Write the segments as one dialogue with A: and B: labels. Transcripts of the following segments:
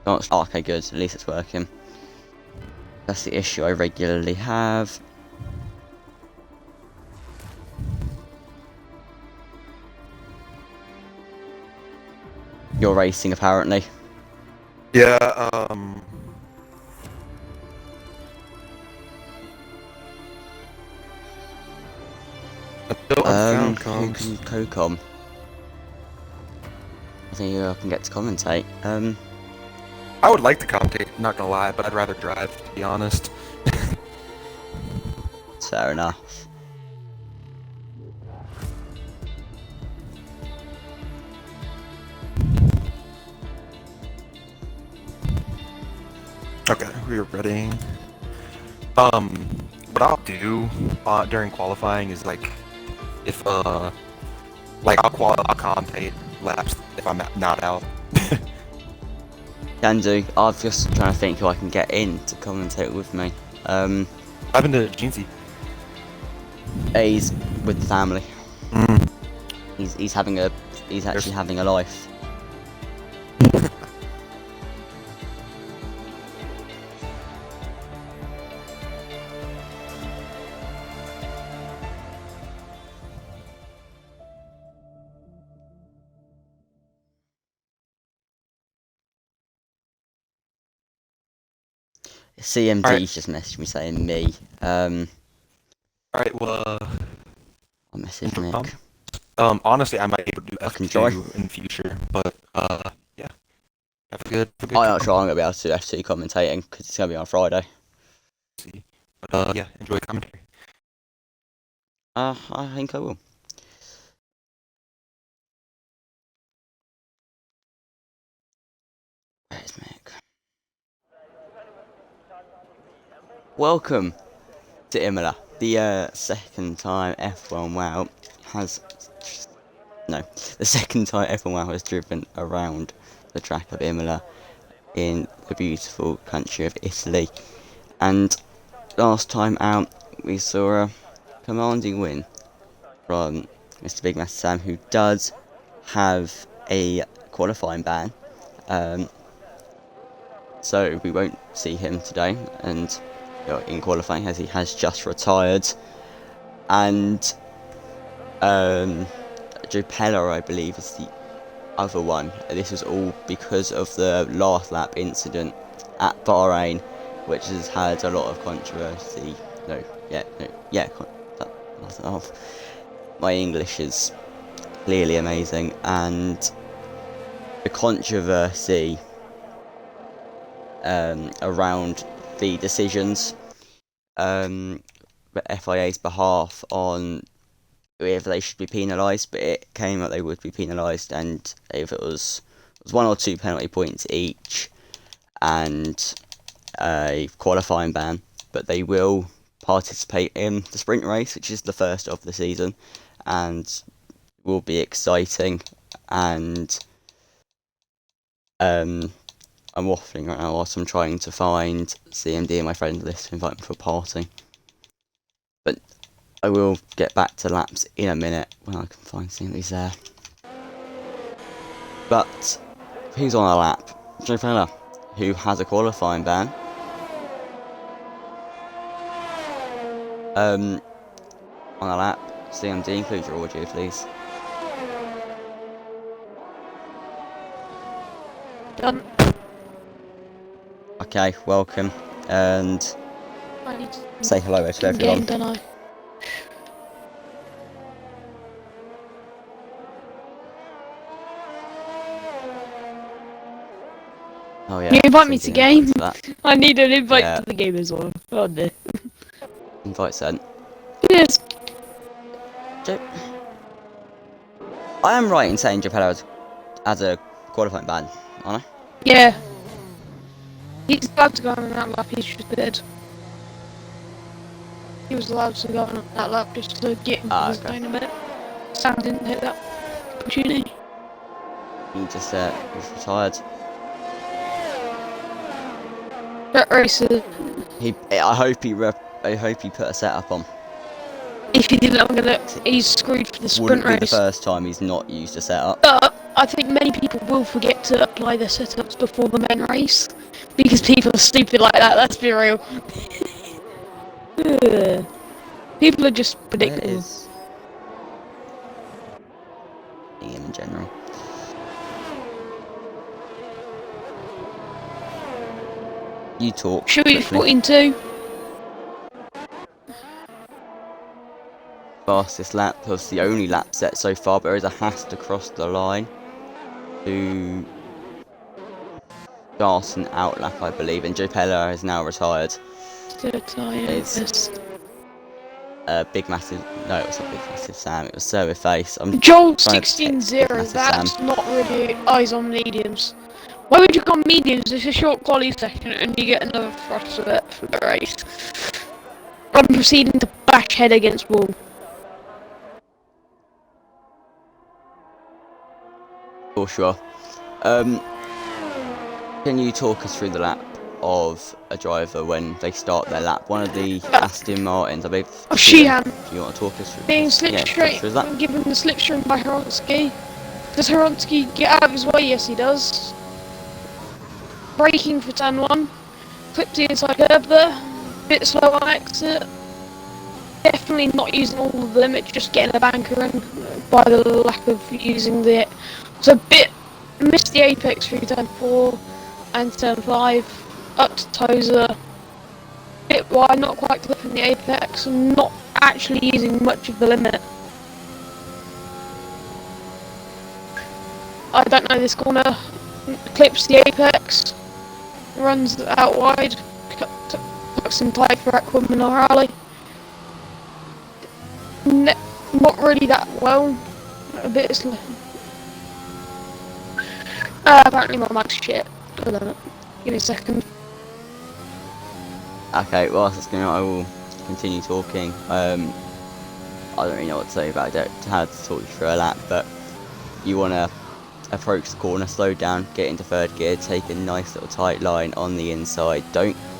A: Oh, okay, good. At least it's working. That's the issue I regularly have. You're racing, apparently.
B: Yeah, until Unfound comes.
A: COCOM. I think I can get to commentate.
B: I would like to commentate, not gonna lie, but I'd rather drive, to be honest.
A: Fair enough.
B: Okay, we're ready. What I'll do during qualifying is like, if like I'll commentate laps if I'm not out.
A: Can do. I'm just trying to think who I can get in to commentate with me.
B: What happened to Jeansy?
A: He's with the family.
B: Mm.
A: He's actually having a life. CMD's just messaged me saying me.
B: Alright, well,
A: I'll message Nick.
B: Honestly, I might be able to do F2 in the future, but, yeah. Have a good
A: I'm not sure I'm going to be able to do F2 commentating, because it's going to be on Friday.
B: But, yeah, enjoy commentary.
A: I think I will. Where's Mick? Welcome to Imola. The second time F1WL has... No, the second time F1WL has driven around the track of Imola in the beautiful country of Italy. And last time out, we saw a commanding win from Mr. Big Master Sam, who does have a qualifying ban. So we won't see him today, and in qualifying, as he has just retired. And Joe Peller, I believe, is the other one. This was all because of the last lap incident at Bahrain, which has had a lot of controversy. My English is clearly amazing, and the controversy around the decisions FIA's behalf on whether they should be penalised, but it came out they would be penalised, and if it was 1 or 2 penalty points each and a qualifying ban, but they will participate in the sprint race, which is the first of the season, and will be exciting. And I'm waffling right now whilst I'm trying to find CMD in my friend list to invite me for a party. But I will get back to laps in a minute when I can find CMD's there. But who's on a lap? Joe Fella, who has a qualifying ban. On a lap, CMD, include your audio, please.
C: Done.
A: Okay, welcome, and say hello to everyone.
C: Don't I?
A: Oh yeah.
C: You invite me to game? I need an invite to the game as well. Oh no.
A: Invite sent.
C: Yes.
A: I am right in saying Japello has a qualifying ban, aren't I?
C: Yeah. He's allowed to go on that lap, he's just dead. He was allowed to go on that lap just to get him his lane a bit. Sam didn't take that opportunity.
A: He just was retired.
C: That racer.
A: I hope he put a setup on.
C: If he didn't, he's screwed for the sprint race.
A: Wouldn't be the first time he's not used a setup.
C: But I think many people will forget to apply their setups before the main race because people are stupid like that. Let's be real. Ugh. People are just
A: Where
C: predictable.
A: is in general? You talk.
C: Should we
A: Quickly.
C: 14-2?
A: Fastest lap was the only lap set so far, but there is a Haas to cross the line to start an outlap, I believe, and Joe Pella has now retired. It's big massive. No, it was not big massive Sam. It was Survey Face. I'm
C: Joel
A: trying to text Big
C: 16-0.
A: Massive
C: That's
A: Sam.
C: not really eyes on mediums. Why would you go on mediums? It's a short quality section and you get another thrust of it for the race. I'm proceeding to bash head against wall.
A: For sure. Can you talk us through the lap of a driver when they start their lap? One of the Aston Martins, I believe.
C: Sheehan.
A: Do you want to talk us through?
C: Being
A: Yeah,
C: slipstream,
A: through that.
C: given the slipstream by Horonsky. Does Horonsky get out of his way? Yes, he does. Braking for turn 1. Clips the inside curb there. Bit slow on exit. Definitely not using all of the limit, just getting a banker in by the lack of using the. So a bit missed the apex through turn 4 and turn 5 up to Tozer. Bit wide, not quite clipping the apex, and not actually using much of the limit. I don't know this corner. Clips the apex, runs out wide, tucks in tight for Aquaman or Raleigh. Not really that well. A bit slow. Apparently my mic's shit. I don't know. Give me a second.
A: Okay, well, that's going. I will continue talking. I don't really know what to say about it. How to talk you through a lap, but you want to approach the corner, slow down, get into third gear, take a nice little tight line on the inside.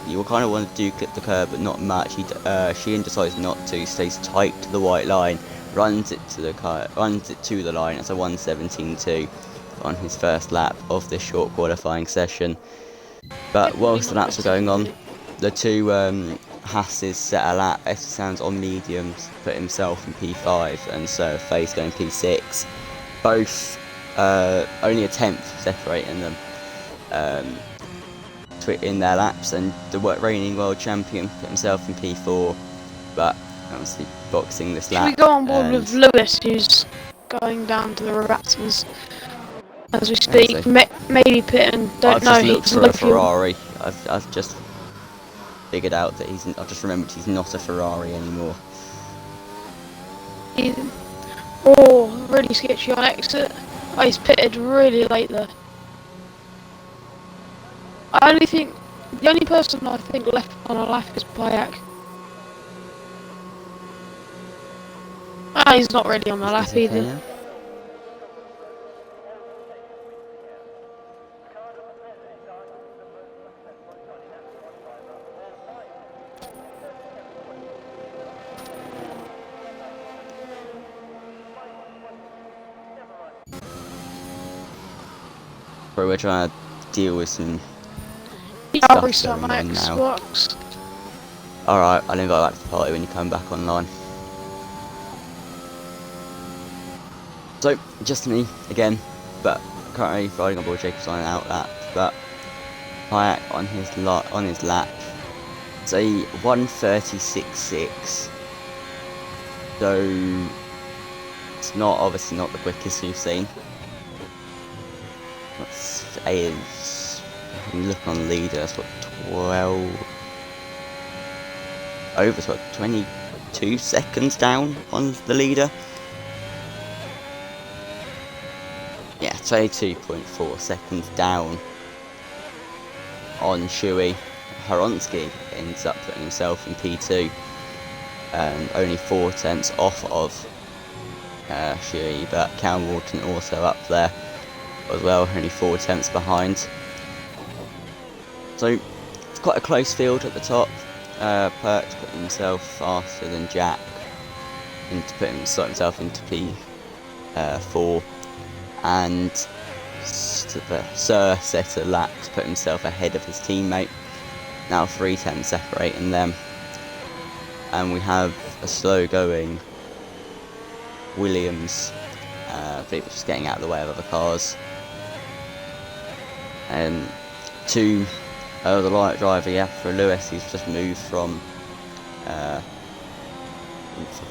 A: You kind of want to do clip the curb, but not much. Sheehan decides not to, stays tight to the white line, runs it to the line. It's a 1:17.2 on his first lap of this short qualifying session. But whilst the laps are going on, the two Hasses set a lap. F Sounds on mediums, put himself in P5, and so Face going P6. Both only a tenth separating them in their laps, and the reigning world champion put himself in P4, but obviously boxing this lap.
C: Should we go on board with Lewis, who's going down to the Rabattons as we speak? Maybe pitting. Don't know.
A: I've just looked for a Ferrari. I've just figured out that I've just remembered he's not a Ferrari anymore.
C: Oh, really sketchy on exit. Oh, he's pitted really late there. The only person I think left on a lap is Payak. Ah, he's not really on the lap either.
A: Now? Bro, we're trying to deal with some
C: I'll restart
A: going
C: my
A: on now.
C: Xbox.
A: Alright, I'll invite you back to the party when you come back online. So, just me again, but currently riding on board Jacob's on an outlap, but Hayek on his lap. It's a 1:36.6. So it's obviously not the quickest you've seen. Look on the leader, that's what 22 seconds down on the leader. Yeah, 22.4 seconds down on Shuey. Horonsky ends up putting himself in P2 and only 4 tenths off of Shuey, but Cal Walton also up there as well, only 4 tenths behind. So it's quite a close field at the top. Perks put himself faster than Jack and to put himself into P4. and Sir set a lap to put himself ahead of his teammate. Now 3 tenths separating them, and we have a slow going Williams. People just getting out of the way of other cars. And the light driver, yeah, for Lewis, he's just moved from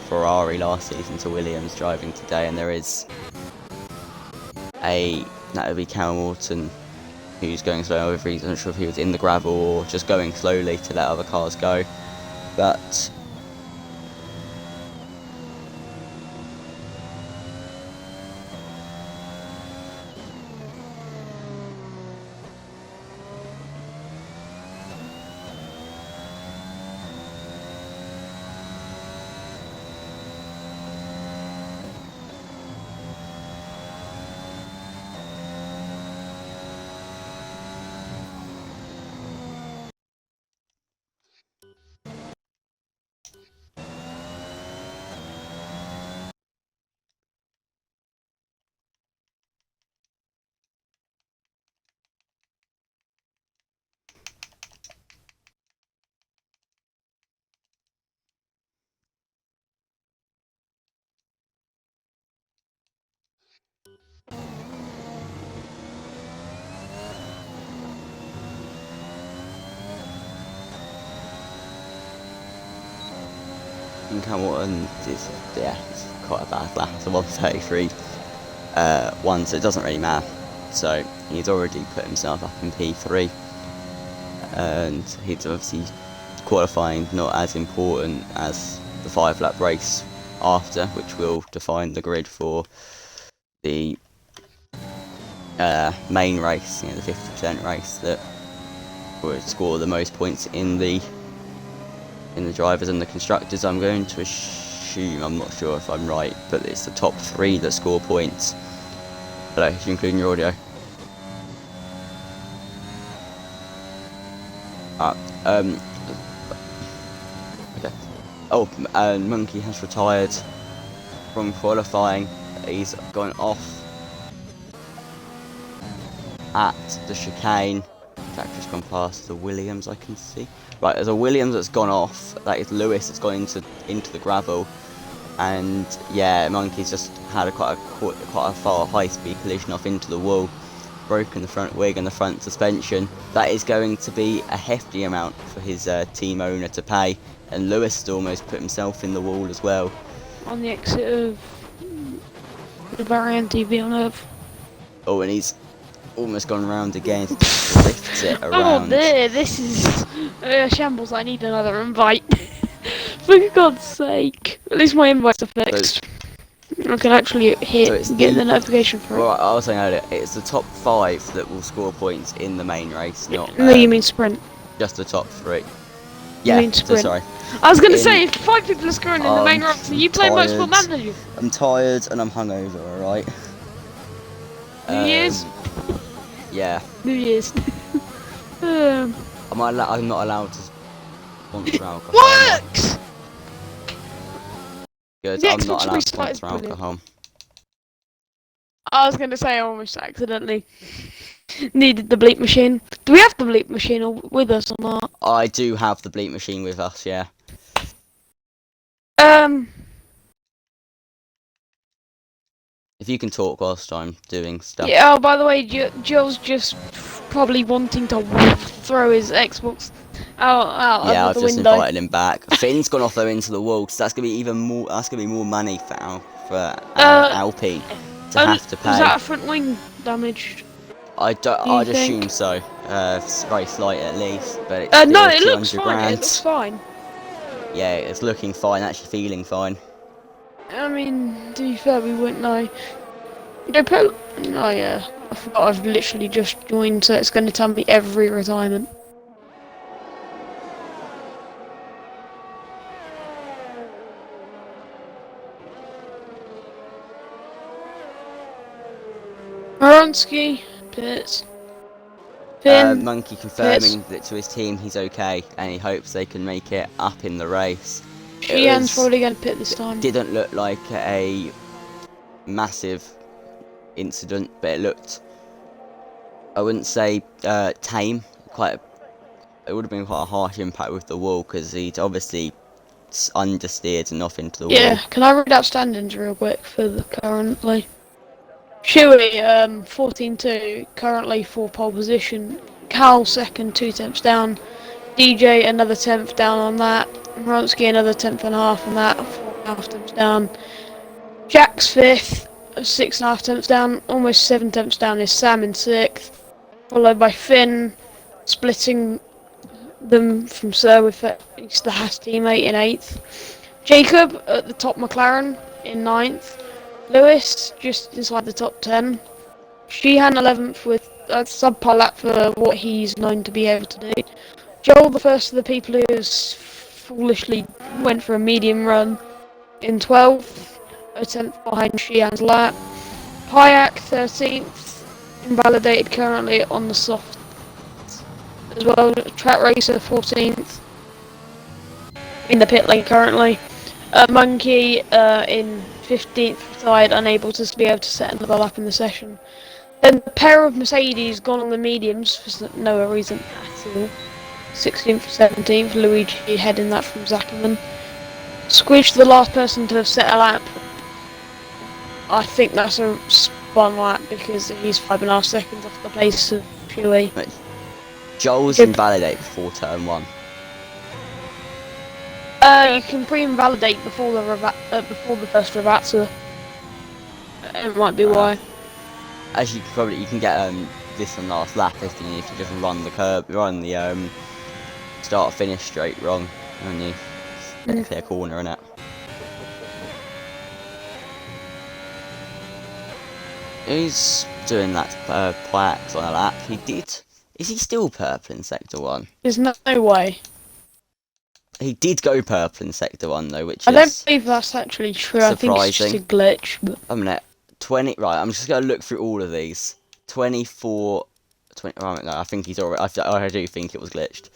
A: Ferrari last season to Williams driving today, and there is that would be Callum Morton, who's going slow. I'm not sure if he was in the gravel or just going slowly to let other cars go, but Hamilton is, it's quite a bad lap. It's a 133 1, so it doesn't really matter. So he's already put himself up in P3, and he's obviously qualifying not as important as the 5-lap race after, which will define the grid for the main race, the 50% race that would score the most points in the drivers and the constructors. I'm going to assume, I'm not sure if I'm right, but it's the top 3 that score points. Hello, is you including your audio? Okay. Oh, Monkey has retired from qualifying. He's gone off at the chicane. Track just gone past the Williams, I can see. Right, there's a Williams that's gone off. That is Lewis that's gone into the gravel, and yeah, Monkey's just had quite a far high-speed collision off into the wall, broken the front wing and the front suspension. That is going to be a hefty amount for his team owner to pay, and Lewis has almost put himself in the wall as well.
C: On the exit of the Variante Villeneuve.
A: Oh, and he's almost gone round again to lift it around.
C: Oh dear, this is shambles. I need another invite. For God's sake. At least my invites are fixed. I can actually get the notification for it.
A: Well, I was saying earlier, it's the top 5 that will score points in the main race, not...
C: No, you mean sprint.
A: Just the top 3. Yeah,
C: you mean sprint.
A: So sorry.
C: I was going to say, if 5 people are scoring in the main race, are you playing Motorsport Manager?
A: I'm tired and I'm hungover, alright?
C: New Year's?
A: Yeah.
C: New Year's.
A: I'm not allowed to sponsor alcohol.
C: Works!
A: Good,
C: The
A: I'm
C: Xbox
A: not allowed to
C: restart
A: sponsor
C: is brilliant.
A: alcohol.
C: I was going to say I almost accidentally needed the bleep machine. Do we have the bleep machine with us or not?
A: I do have the bleep machine with us, yeah. If you can talk whilst I'm doing stuff.
C: Yeah, oh, by the way, Joe's just probably wanting to throw his Xbox out
A: Yeah,
C: of the
A: I've just
C: window.
A: invited him back. Finn's gone off though into the wall, so that's gonna be even more. That's gonna be more money for Alpine to have to pay.
C: Was that a front wing damaged?
A: I'd assume so. It's very slight at least, but it's still
C: no, it
A: 200
C: looks fine.
A: grand.
C: It looks fine.
A: Yeah, it's looking fine. Actually feeling fine.
C: I mean, to be fair, we wouldn't know. Oh yeah, I forgot I've literally just joined, so it's going to tell me every retirement. Aronsky, pits.
A: Monkey confirming that to his team he's okay, and he hopes they can make it up in the race.
C: Sheehan's probably going to pit this time.
A: Didn't look like a massive incident, but it looked, I wouldn't say tame. It would have been quite a harsh impact with the wall because he'd obviously understeered and off into the wall.
C: Yeah, can I read out standings real quick for the currently? Shuey, 14-2, currently for pole position. Cal second, 2 tenths down. DJ another 10th down on that. Vronsky another 10th and a half on that, 4.5 tenths down. Jack's fifth, 6.5 tenths down. Almost 7 tenths down is Sam in sixth, followed by Finn, splitting them from Sir with he's the Haas teammate in eighth. Jacob at the top McLaren in ninth. Lewis just inside the top 10. Sheehan 11th with a subpar lap for what he's known to be able to do. Joel, the first of the people who foolishly went for a medium run in 12th, a 10th behind Sheehan's lap. Payak 13th, invalidated currently on the soft as well. Track Racer 14th in the pit lane currently. Monkey in 15th side, unable to be able to set another lap in the session. Then the pair of Mercedes gone on the mediums for no reason at all. 16th, 17th, Luigi heading that from Zackerman. Squidge, the last person to have set a lap. I think that's a spun lap because he's 5.5 seconds off the pace of Huey.
A: Joel's invalidated before turn 1.
C: You can pre-invalidate before the first Ravazza. It might be why.
A: As you can get this on last lap if you just run the start finish straight wrong, and you clear corner in it. Who's doing that Plax on a lap? Is he still purple in sector 1?
C: There's no way.
A: He did go purple in sector 1 though, which
C: I
A: is
C: don't believe that's actually true.
A: surprising.
C: I think it's just a glitch. But...
A: a minute. 20. Right, I'm just gonna look through all of these. 24. 20. Oh, no, I think he's already. I do think it was glitched.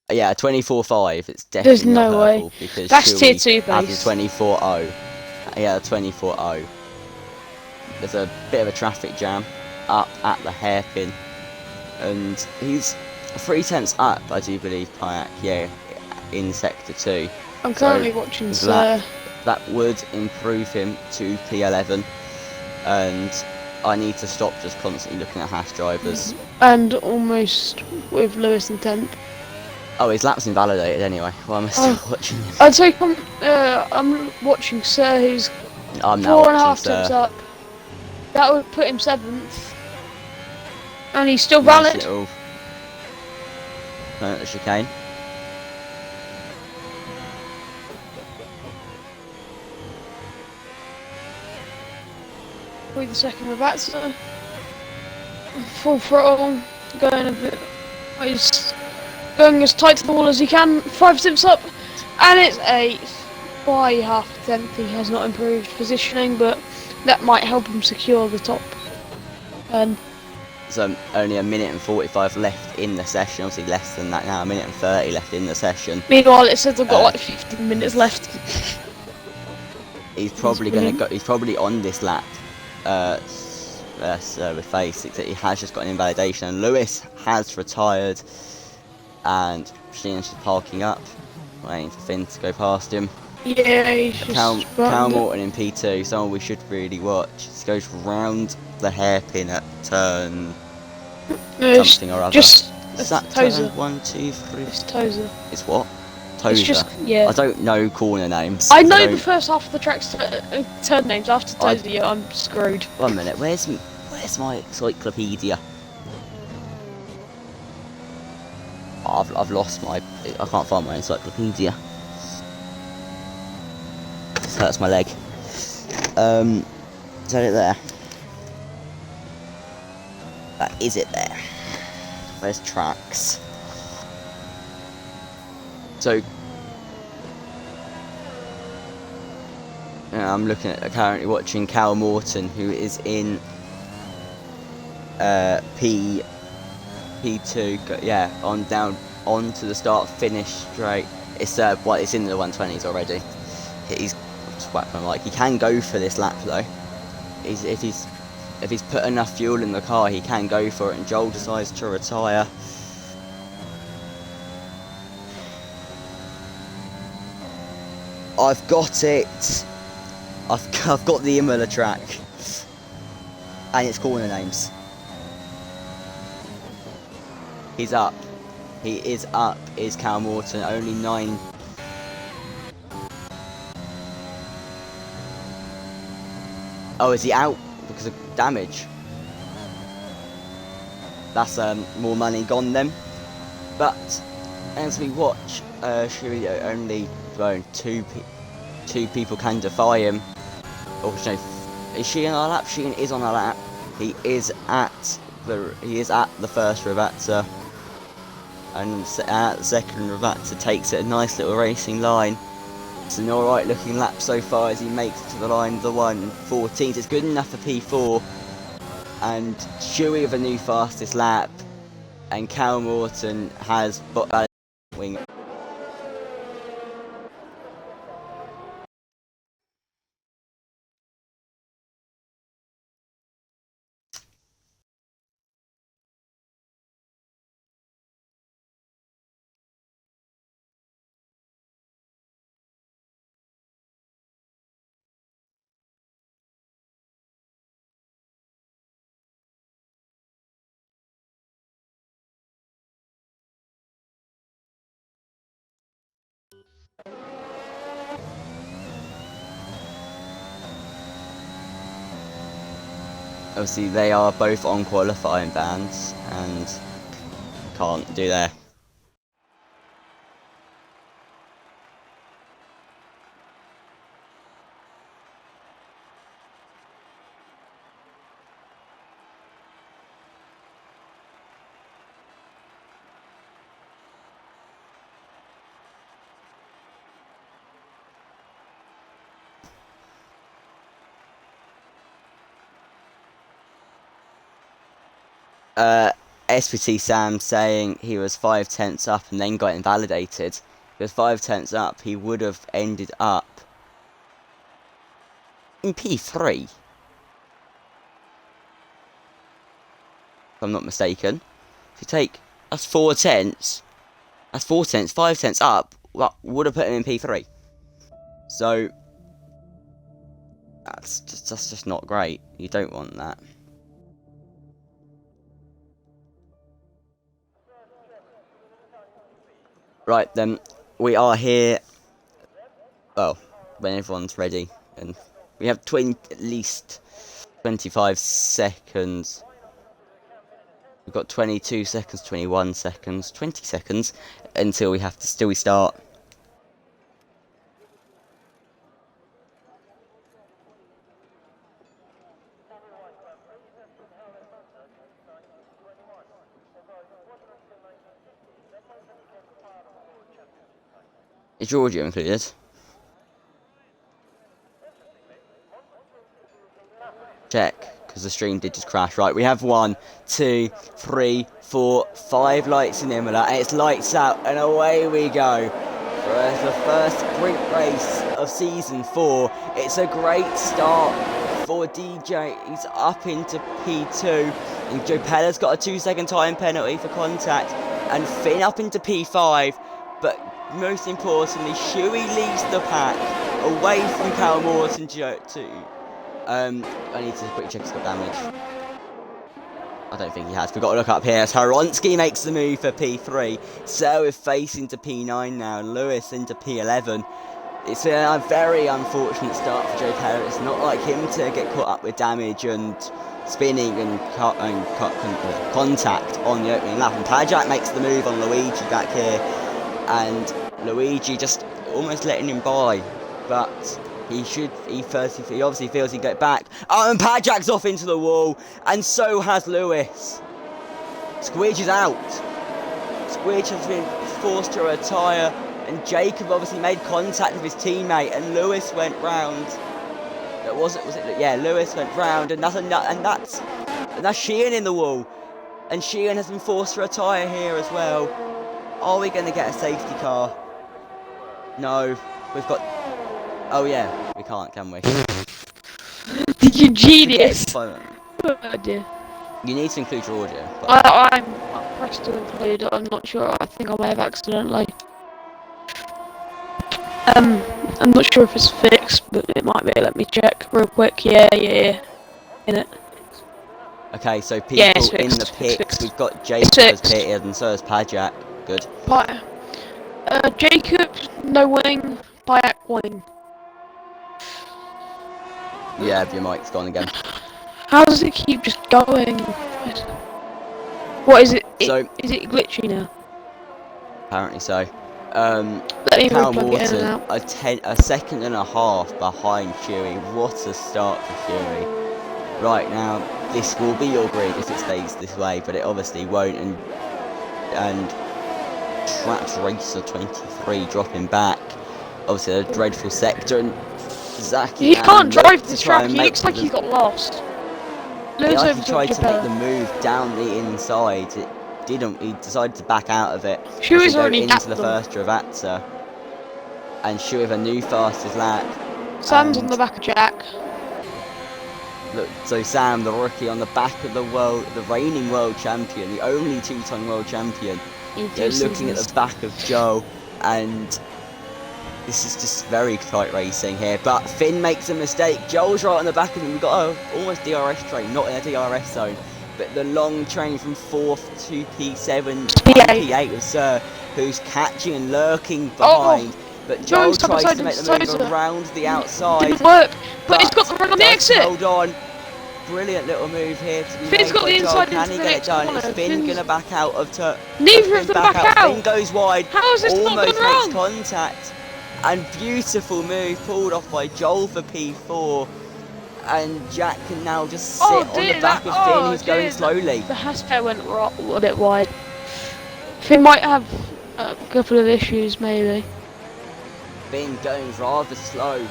A: Yeah, 24.5. It's definitely
C: There's
A: not
C: no
A: purple
C: way.
A: because
C: That's tier 2
A: has
C: base.
A: a 24.0. Yeah, 24.0. There's a bit of a traffic jam up at the hairpin, and he's 3 tenths up, I do believe, Payak. Yeah, in sector 2.
C: I'm currently watching
A: That would improve him to P11, and I need to stop just constantly looking at Haas drivers.
C: And almost with Lewis in 10th.
A: Oh, his lap's invalidated anyway. Why am I still watching him?
C: I'd say I'm watching Sir, who's
A: I'm now
C: 4.5
A: watching
C: tenths
A: Sir.
C: up. That would put him 7th. And he's still
A: Nice
C: valid.
A: little turn at the chicane.
C: With the second Ravazza. Full throttle. Going a bit. He's going as tight to the wall as he can. 5 tenths up. And it's 8th. By half a tenth. He has not improved positioning, but that might help him secure the top. And
A: So only a minute and 45 left in the session. Obviously less than that now. A minute and 30 left in the session.
C: meanwhile, it says I've got like 15 minutes left.
A: He's probably gonna go. He's probably on this lap. With face. He has just got an invalidation, and Lewis has retired, and Sheehan's just parking up, waiting for Finn to go past him.
C: Yeah, he's just
A: Cal Morton in P2, someone we should really watch. He goes round the hairpin at turn something or other.
C: Just
A: Is that
C: Tozer.
A: turn 1, 2, 3?
C: It's Tozer.
A: It's what? Tozer.
C: It's just, yeah.
A: I don't know corner names.
C: I know the first half of the track's turn names. After Tozer, yeah, I'm screwed.
A: 1 minute. Where's my encyclopedia? Oh, I've lost my. I can't find my encyclopedia. This hurts my leg. Is that it there? Is it there? Where's tracks? So I'm currently watching Cal Morton, who is in P2. Yeah, on to the start finish straight. It's it's in the 120s already. He's just whacked my mic. He can go for this lap though. If he's if he's put enough fuel in the car, he can go for it, and Joel decides to retire. I've got it. I've got the Imola track, and it's corner names. He's up. He is up. Is Cal Morton only 9? Oh, is he out because of damage? That's more money gone then. But as we watch, Shuey only two people can defy him. Oh no, is she on our lap? She is on our lap. He is at the first regatta, and at the second regatta takes it a nice little racing line. It's an alright looking lap so far as he makes it to the line of the 1:14. It's good enough for P4. And Shuey with a new fastest lap. And Cal Morton has wing. Obviously, they are both on qualifying bans and can't do their. SPT Sam saying he was 5/10 up and then got invalidated. If he was 5/10 up, he would have ended up in P3. If I'm not mistaken. If you take, that's 4/10. That's 4/10. 5/10 up, well, would have put him in P3. So that's just not great. You don't want that. Right then, we are here. Well, when everyone's ready, and we have at least 25 seconds. We've got 22 seconds, 21 seconds, 20 seconds until we have to we start. Is your audio included? Check, because the stream did just crash. Right, we have 1, 2, 3, 4, 5 lights in Imola, and it's lights out, and away we go. For the first sprint race of season 4, it's a great start for DJ. He's up into P2, and Joe Pella's got a 2-second time penalty for contact, and Finn up into P5, but most importantly, Shuey leads the pack away from Cal Morton to I need to quickly check if he's got damage. I don't think he has. We've got to look up here. Horonsky makes the move for P3. So we're facing to P9 now. Lewis into P11. It's a very unfortunate start for Joe Perry. It's not like him to get caught up with damage and spinning and contact on the opening lap. And Pajak makes the move on Luigi back here. And Luigi just almost letting him by. But he obviously feels he can get back. Oh, and Pajak's off into the wall, and so has Lewis. Squidge is out. Squidge has been forced to retire, and Jacob obviously made contact with his teammate, and Lewis went round. Yeah, Lewis went round, and that's Sheehan in the wall, and Sheehan has been forced to retire here as well. Are we going to get a safety car? No, we've got. Oh yeah, we can't, can we?
C: You genius! idea.
A: You need to include your audio. But
C: I'm pressed to include. I'm not sure. I think I may have accidentally. I'm not sure if it's fixed, but it might be. Let me check real quick. Yeah. In it.
A: okay, so
C: Yeah, it's
A: people in the
C: fixed. It's
A: pits,
C: fixed.
A: we've got
C: It's
A: Jacob as
C: fixed.
A: pitted, and so is Pajak. Good.
C: Jacob, no wing. Payak wing.
A: Yeah, your mic's gone again.
C: How does it keep just going? What is it?
A: So
C: Is it glitchy now?
A: apparently so.
C: Let me
A: Cal
C: replug it in and
A: Morton,
C: out.
A: a second and a half behind Shuey. What a start for Shuey. Right now, this will be your grid if it stays this way, but it obviously won't. And Traps Racer 23 dropping back. Obviously, a dreadful sector. And Zaki
C: He can't drive this
A: to try
C: track.
A: and
C: He
A: make
C: looks like
A: the-
C: he got lost.
A: He
C: Looks
A: actually
C: over
A: tried
C: to
A: to make the
C: Japan.
A: move down the inside. It didn't. He decided to back out of it.
C: Shuey's
A: as he go
C: already
A: into
C: gapped
A: the
C: them.
A: first Travatsa. And Shuey with a new fastest lap.
C: Sam's on
A: And
C: the back of Jack.
A: look, so Sam, the rookie, on the back of the reigning world champion, the only two-time world champion. They're looking at the back of Joe, and this is just very tight racing here. But Finn makes a mistake. Joel's right on the back of him. We've got a almost DRS train, not in a DRS zone, but the long train from 4th to P7, P8 of Sir, who's catching and lurking behind. But Joel
C: Joel's top
A: tries
C: side
A: to make the
C: side
A: move
C: to-
A: around the outside.
C: Didn't work, but it's got the run on the
A: does
C: exit.
A: Hold on. Brilliant little move here to be
C: Finn's
A: made
C: got
A: by
C: the
A: Joel.
C: inside
A: Can
C: into
A: he
C: the
A: get it
C: next
A: done?
C: corner.
A: Is Finn
C: Finn's-
A: going to back out of turn?
C: Neither of them back out.
A: Finn goes wide.
C: How is this not
A: Almost
C: gone
A: makes
C: wrong?
A: contact. And beautiful move pulled off by Joel for P4. And Jack can now just sit on the back of Finn, who's going slowly.
C: The hashtag went a bit wide. Finn might have a couple of issues, maybe.
A: Finn going rather slow.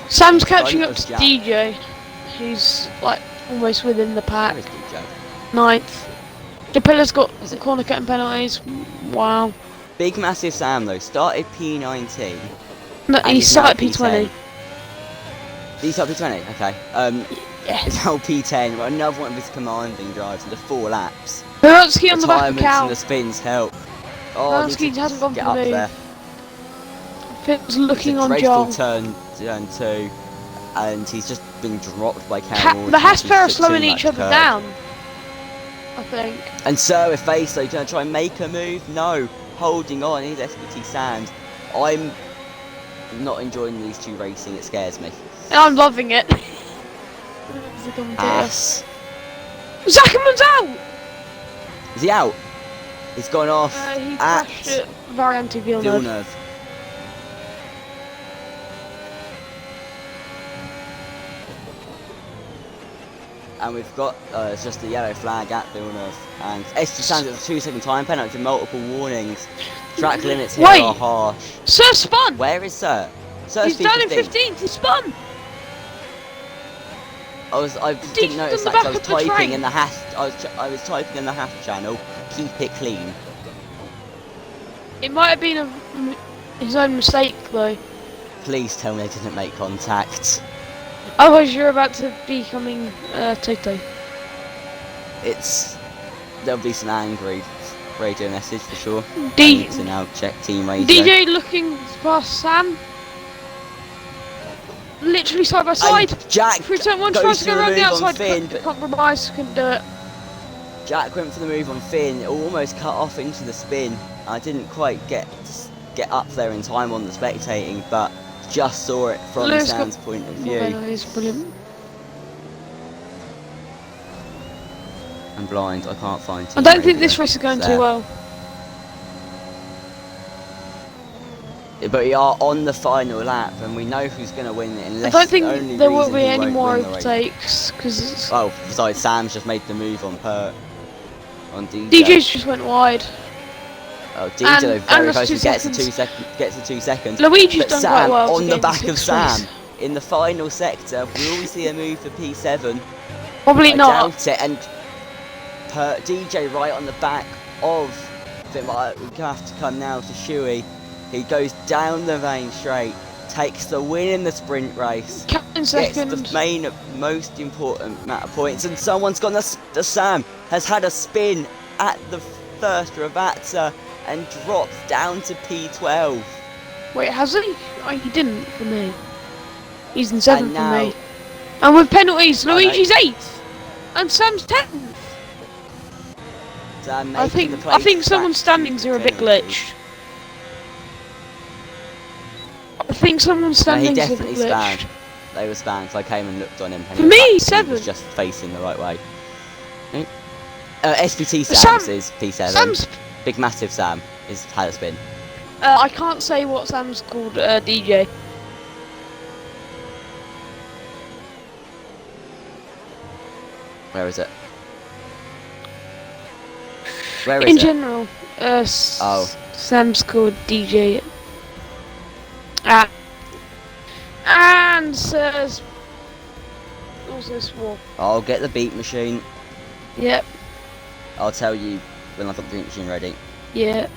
C: Sam's
A: in front
C: catching up
A: of
C: to
A: Jack.
C: DJ. He's like almost within the pack.
A: Where is DJ?
C: 9th. Japilla's got the corner cutting penalties. Wow.
A: Big Massive Sam though started P19.
C: No,
A: And
C: he
A: he's now
C: started P20.
A: He's up P20, okay. It's
C: Yes.
A: now P10, but another one of his commanding drives into 4 laps.
C: Baratsky on the back of
A: Retirements
C: Cal.
A: and the spins help. Oh,
C: Baratsky hasn't gone
A: get
C: for
A: up
C: the move.
A: there.
C: Finn's looking
A: It's a
C: on
A: dreadful
C: Joel.
A: turn 2, and he's just been dropped by Cal.
C: The Hasper are slowing each other down, I think.
A: And so if Faso going to try and make a move, no, holding on. He's SPT Sands. I'm not enjoying these two racing. It scares me.
C: And I'm loving it. As a commentator.
A: Ass.
C: Zackerman's out!
A: Is he out? He's gone off
C: He
A: at
C: crashed at Variante Villeneuve.
A: Villeneuve. And we've got it's just a yellow flag at Villeneuve, and ST Sands at the 2-second time penalty, multiple warnings. Track limits here are harsh.
C: Sir spun!
A: Where is Sir? Sir's
C: He's down in
A: P15.
C: 15th, he spun!
A: I didn't notice that 'cause I was typing in the hash. I was typing in the hash channel. Keep it clean.
C: It might have been his own mistake though.
A: Please tell me they didn't make contact.
C: Otherwise you're about to be coming Toto.
A: There'll be some angry radio message for sure. I
C: D
A: need to now check team radio.
C: DJ looking past Sam. Literally side by side.
A: And Jack
C: Free turn one
A: goes
C: tries to
A: for
C: go
A: the
C: around the
A: move on
C: outside.
A: Finn,
C: Can't
A: but
C: compromise, couldn't do it.
A: Jack went for the move on Finn. It almost cut off into the spin. I didn't quite get up there in time on the spectating, but just saw it from
C: Lewis
A: Sam's
C: got-
A: point of view.
C: It's brilliant.
A: I'm blind. I can't find.
C: I
A: team
C: don't think
A: radio.
C: this race is going
A: It's
C: too
A: there.
C: well.
A: But we are on the final lap, and we know who's going to win it.
C: I
A: Unless
C: don't think
A: the only
C: there will
A: reason
C: be
A: he
C: any
A: won't
C: more
A: win the race-
C: overtakes because
A: Well, besides Sam's just made the move on DJ.
C: DJ's just went wide.
A: Oh, DJ
C: And-
A: though,
C: and
A: very
C: that's
A: close.
C: 2
A: He gets the
C: seconds.
A: 2 seconds.
C: Luigi's
A: But
C: done
A: Sam
C: quite well. to
A: on the
C: gain
A: back of
C: 6th
A: Sam
C: place.
A: in the final sector. Will we see a move for P7?
C: Probably
A: I
C: not.
A: doubt it. And DJ right on the back of Finn. We're gonna have to come now to Shuey. He goes down the main straight, takes the win in the sprint race.
C: Captain
A: Gets
C: second.
A: the most important amount of points, and someone's gone. The Sam has had a spin at the first Ravazza and drops down to P12.
C: Wait, has he? Oh, he didn't for me. He's in 7th
A: And
C: for
A: now-
C: me. And with penalties,
A: I know.
C: Luigi's 8th. And Sam's 10th.
A: Sam
C: I
A: making the
C: think
A: place
C: someone's
A: back
C: standings
A: to
C: are a bit
A: penalties.
C: glitched. I think someone's
A: No, he
C: standings are a bit
A: definitely
C: glitched.
A: spanned. They were spanned, so I came and looked on him. And
C: For
A: he was
C: me,
A: like- he
C: 7th.
A: was just facing the right way. SPT
C: Sam-
A: Sam's is P7.
C: Sam's.
A: Big Massive Sam is had a spin.
C: I can't say what Sam's called. DJ.
A: Where is it? Where is
C: In
A: it?
C: general,
A: Oh.
C: Sam's called DJ. And says also swore.
A: I'll get the beat machine.
C: Yep.
A: I'll tell you when I've got the beat machine ready.
C: Yeah.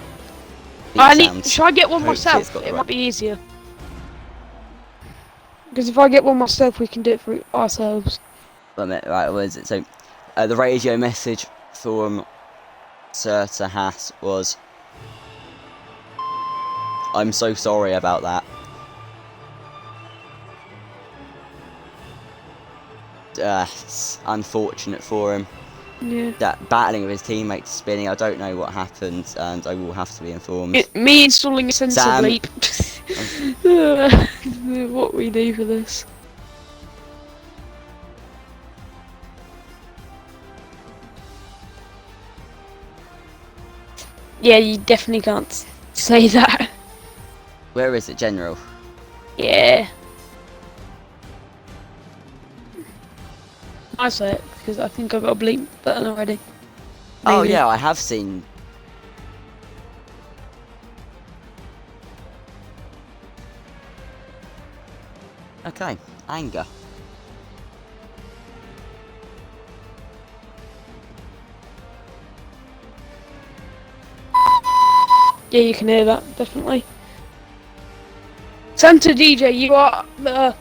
A: Beat
C: I need.
A: sounds.
C: Should I get one
A: Hopefully it's
C: myself?
A: got the
C: It
A: right-
C: might be easier. Because if I get one myself, we can do it for ourselves.
A: Right, what is it? So, the radio message from Sir to Haas was, "I'm so sorry about that. It's unfortunate for him.
C: Yeah.
A: That battling with his teammates spinning, I don't know what happened, and I will have to be informed."
C: Me installing a sensor
A: Sam.
C: bleep. What we do for this? Yeah, you definitely can't say that.
A: Where is it, General?
C: Yeah. I say it because I think I got a bleep button already.
A: Oh
C: Maybe.
A: yeah, I have seen. Okay, anger.
C: Yeah, you can hear that, definitely. Santa DJ, you are the...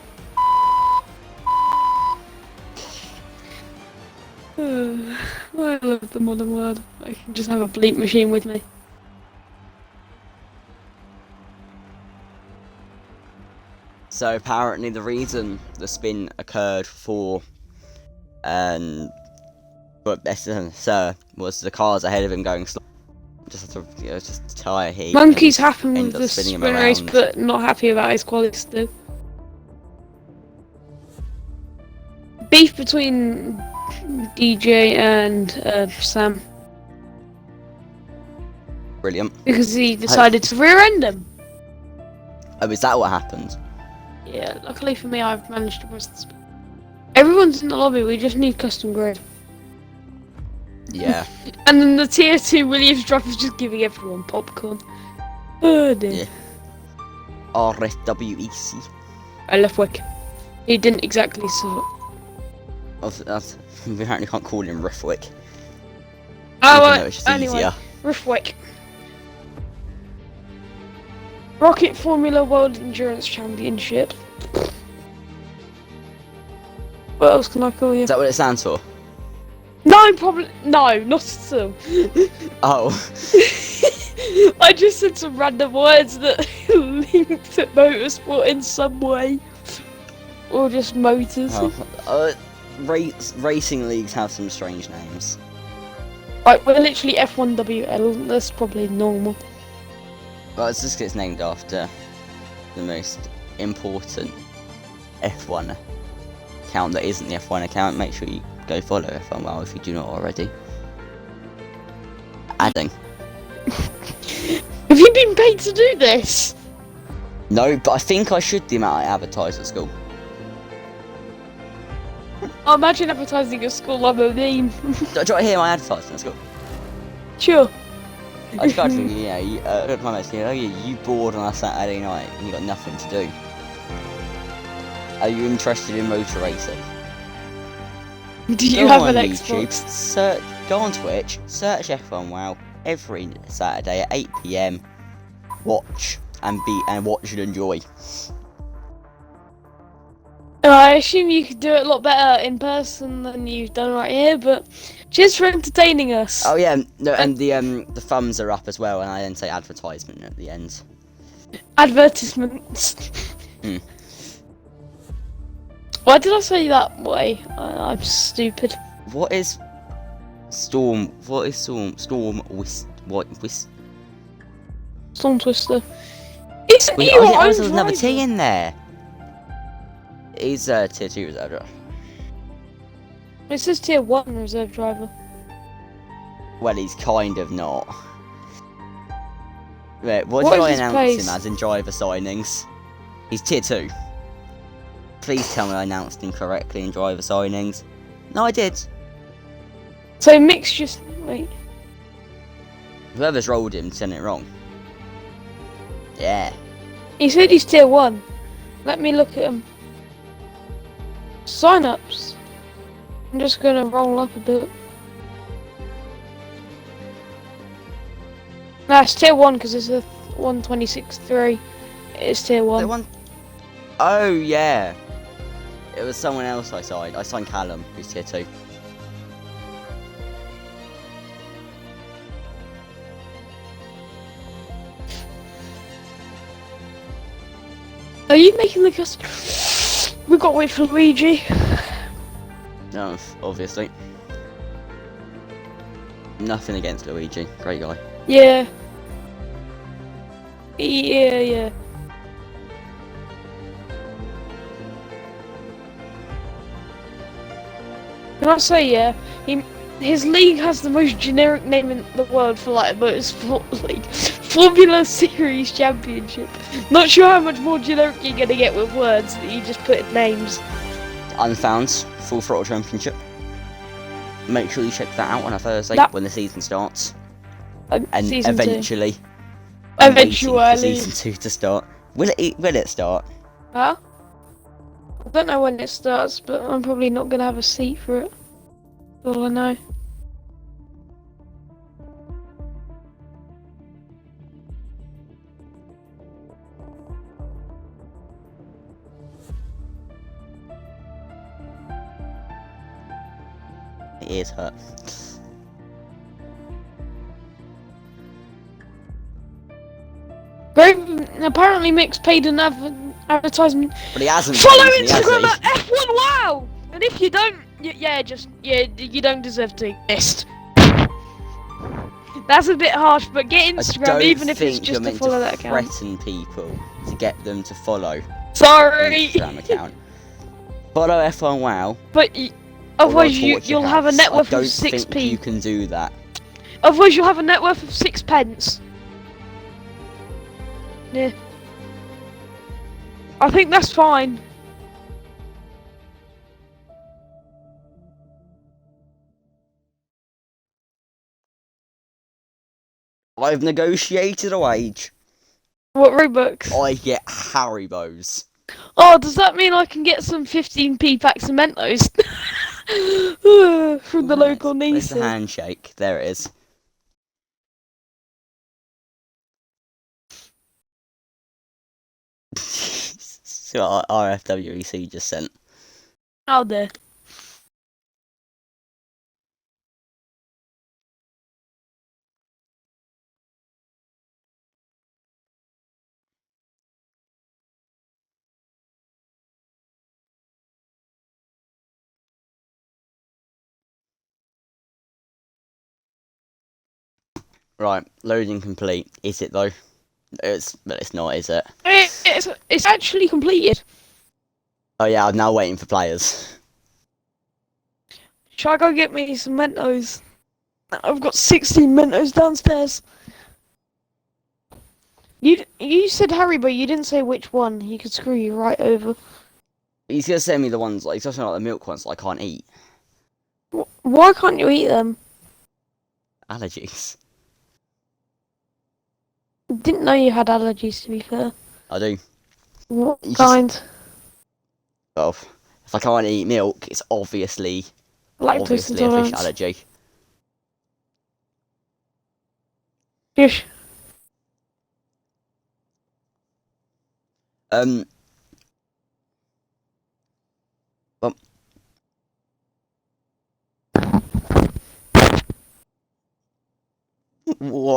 C: I love the modern world. I can just have a bleep machine with me.
A: So apparently the reason the spin occurred for Sir was the cars ahead of him going slow. Just just tyre heat.
C: Monkey's
A: and
C: happy with
A: end up
C: the
A: spinning him
C: sprint race,
A: around.
C: but not happy about his quality still. Beef between DJ and Sam
A: Brilliant.
C: because he decided to rear-end him.
A: Oh, is that what happened?
C: Yeah, luckily for me, I've managed to press the spin. Everyone's in the lobby. We just need custom grid.
A: Yeah.
C: And then the tier 2 Williams drop is just giving everyone popcorn. Oh dear.
A: Yeah. RFWEC.
C: I left Wick. He didn't exactly sort.
A: We apparently can't call him Ruffwick.
C: Oh,
A: even though it's just
C: anyway,
A: easier.
C: Riftwick. Rocket Formula World Endurance Championship. What else can I call you?
A: Is that what it stands for?
C: No, probably no, not at all.
A: Oh.
C: I just said some random words that linked to motorsport in some way, or just motors.
A: Oh. Racing leagues have some strange names.
C: Like we're literally F1WL. That's probably normal.
A: Well, it's just 'cause it's named after the most important F1 account that isn't the F1 account. Make sure you go follow F1WL if you do not already. Adding.
C: Have you been paid to do this?
A: No, but I think I should the amount I advertise at school.
C: Oh, imagine advertising at school on a meme.
A: Do you want to hear my advertising at school?
C: Sure.
A: I just got thinking, yeah, look at my mates, oh yeah, you bored on a Saturday night and you got nothing to do. Are you interested in motor racing?
C: Do you
A: Go
C: have
A: on
C: an
A: YouTube,
C: Xbox?
A: go on Twitch, search F1WL every Saturday at 8 PM. Watch and watch and enjoy.
C: I assume you could do it a lot better in person than you've done right here, but cheers for entertaining us.
A: Oh yeah, no, and the thumbs are up as well, and I then say advertisement at the end.
C: Advertisements.
A: Hmm.
C: Why did I say that way? I'm stupid.
A: What is storm? What is storm? Storm whist? What whist?
C: Storm Twister. Isn't he
A: Oh
C: your
A: yeah,
C: own
A: there's another T
C: driver?
A: in there. He's tier 2 reserve driver.
C: It says tier 1 reserve driver.
A: Well, he's kind of not. Wait, what
C: What
A: did
C: is
A: I
C: his
A: announce
C: place?
A: him as in driver signings? He's tier 2. Please tell me I announced him correctly in driver signings. No, I did.
C: So Mick's just wait.
A: Whoever's rolled him sent it wrong. Yeah.
C: He said he's tier 1. Let me look at him. Sign-ups. I'm just gonna roll up a bit. Nah, it's tier 1 because it's a 126.3. It's tier 1.
A: That one. Oh yeah. It was someone else I signed. I signed Callum, who's tier 2.
C: Are you making the custom? We've got to wait for Luigi.
A: No, obviously. Nothing against Luigi. Great guy.
C: Yeah. Yeah. Can I say, yeah, his league has the most generic name in the world for like like Formula Series Championship. Not sure how much more generic you're gonna get with words that you just put in names.
A: Unfounds, Full Throttle Championship. Make sure you check that out on a Thursday when the season starts. And
C: Season
A: eventually,
C: two.
A: I'm waiting for
C: Eventually.
A: season 2 to start. Will it start?
C: Huh? I don't know when it starts, but I'm probably not gonna have a seat for it. All I know.
A: My ears hurt.
C: Great. Apparently, Mick's paid an advertisement.
A: But he hasn't.
C: Follow
A: paid me, has
C: Instagram
A: he?
C: at F1WL! And if you don't, you don't deserve to exist. That's a bit harsh, but get
A: I
C: Instagram,
A: don't
C: even if it's
A: think
C: just
A: you're
C: to
A: meant
C: follow
A: to
C: that account.
A: threaten people to get them to follow
C: Sorry!
A: Instagram account. Follow F1 WoW.
C: But otherwise,
A: or
C: you'll have a net worth
A: I
C: of
A: don't think
C: 6p.
A: you can do that.
C: Otherwise, you'll have a net worth of 6 pence. Yeah. I think that's fine.
A: I've negotiated a wage.
C: What Robux?
A: I get Haribos.
C: Oh, does that mean I can get some 15p packs of Mentos? From the local
A: There's the
C: Nisa.
A: handshake. There it is. So RFWEC just sent.
C: How dare.
A: Right, loading complete. Is it though? It's not, is it?
C: It's actually completed.
A: Oh yeah, I'm now waiting for players.
C: Shall I go get me some Mentos? I've got 16 Mentos downstairs. You said Harry, but you didn't say which one. He could screw you right over.
A: He's gonna send me the ones like, especially like the milk ones that I can't eat.
C: Why can't you eat them?
A: Allergies.
C: Didn't know you had allergies, to be fair.
A: I do.
C: What
A: You just-
C: kind?
A: Well, if I can't eat milk, it's obviously
C: Lactose
A: a fish
C: intolerance.
A: allergy.
C: Fish.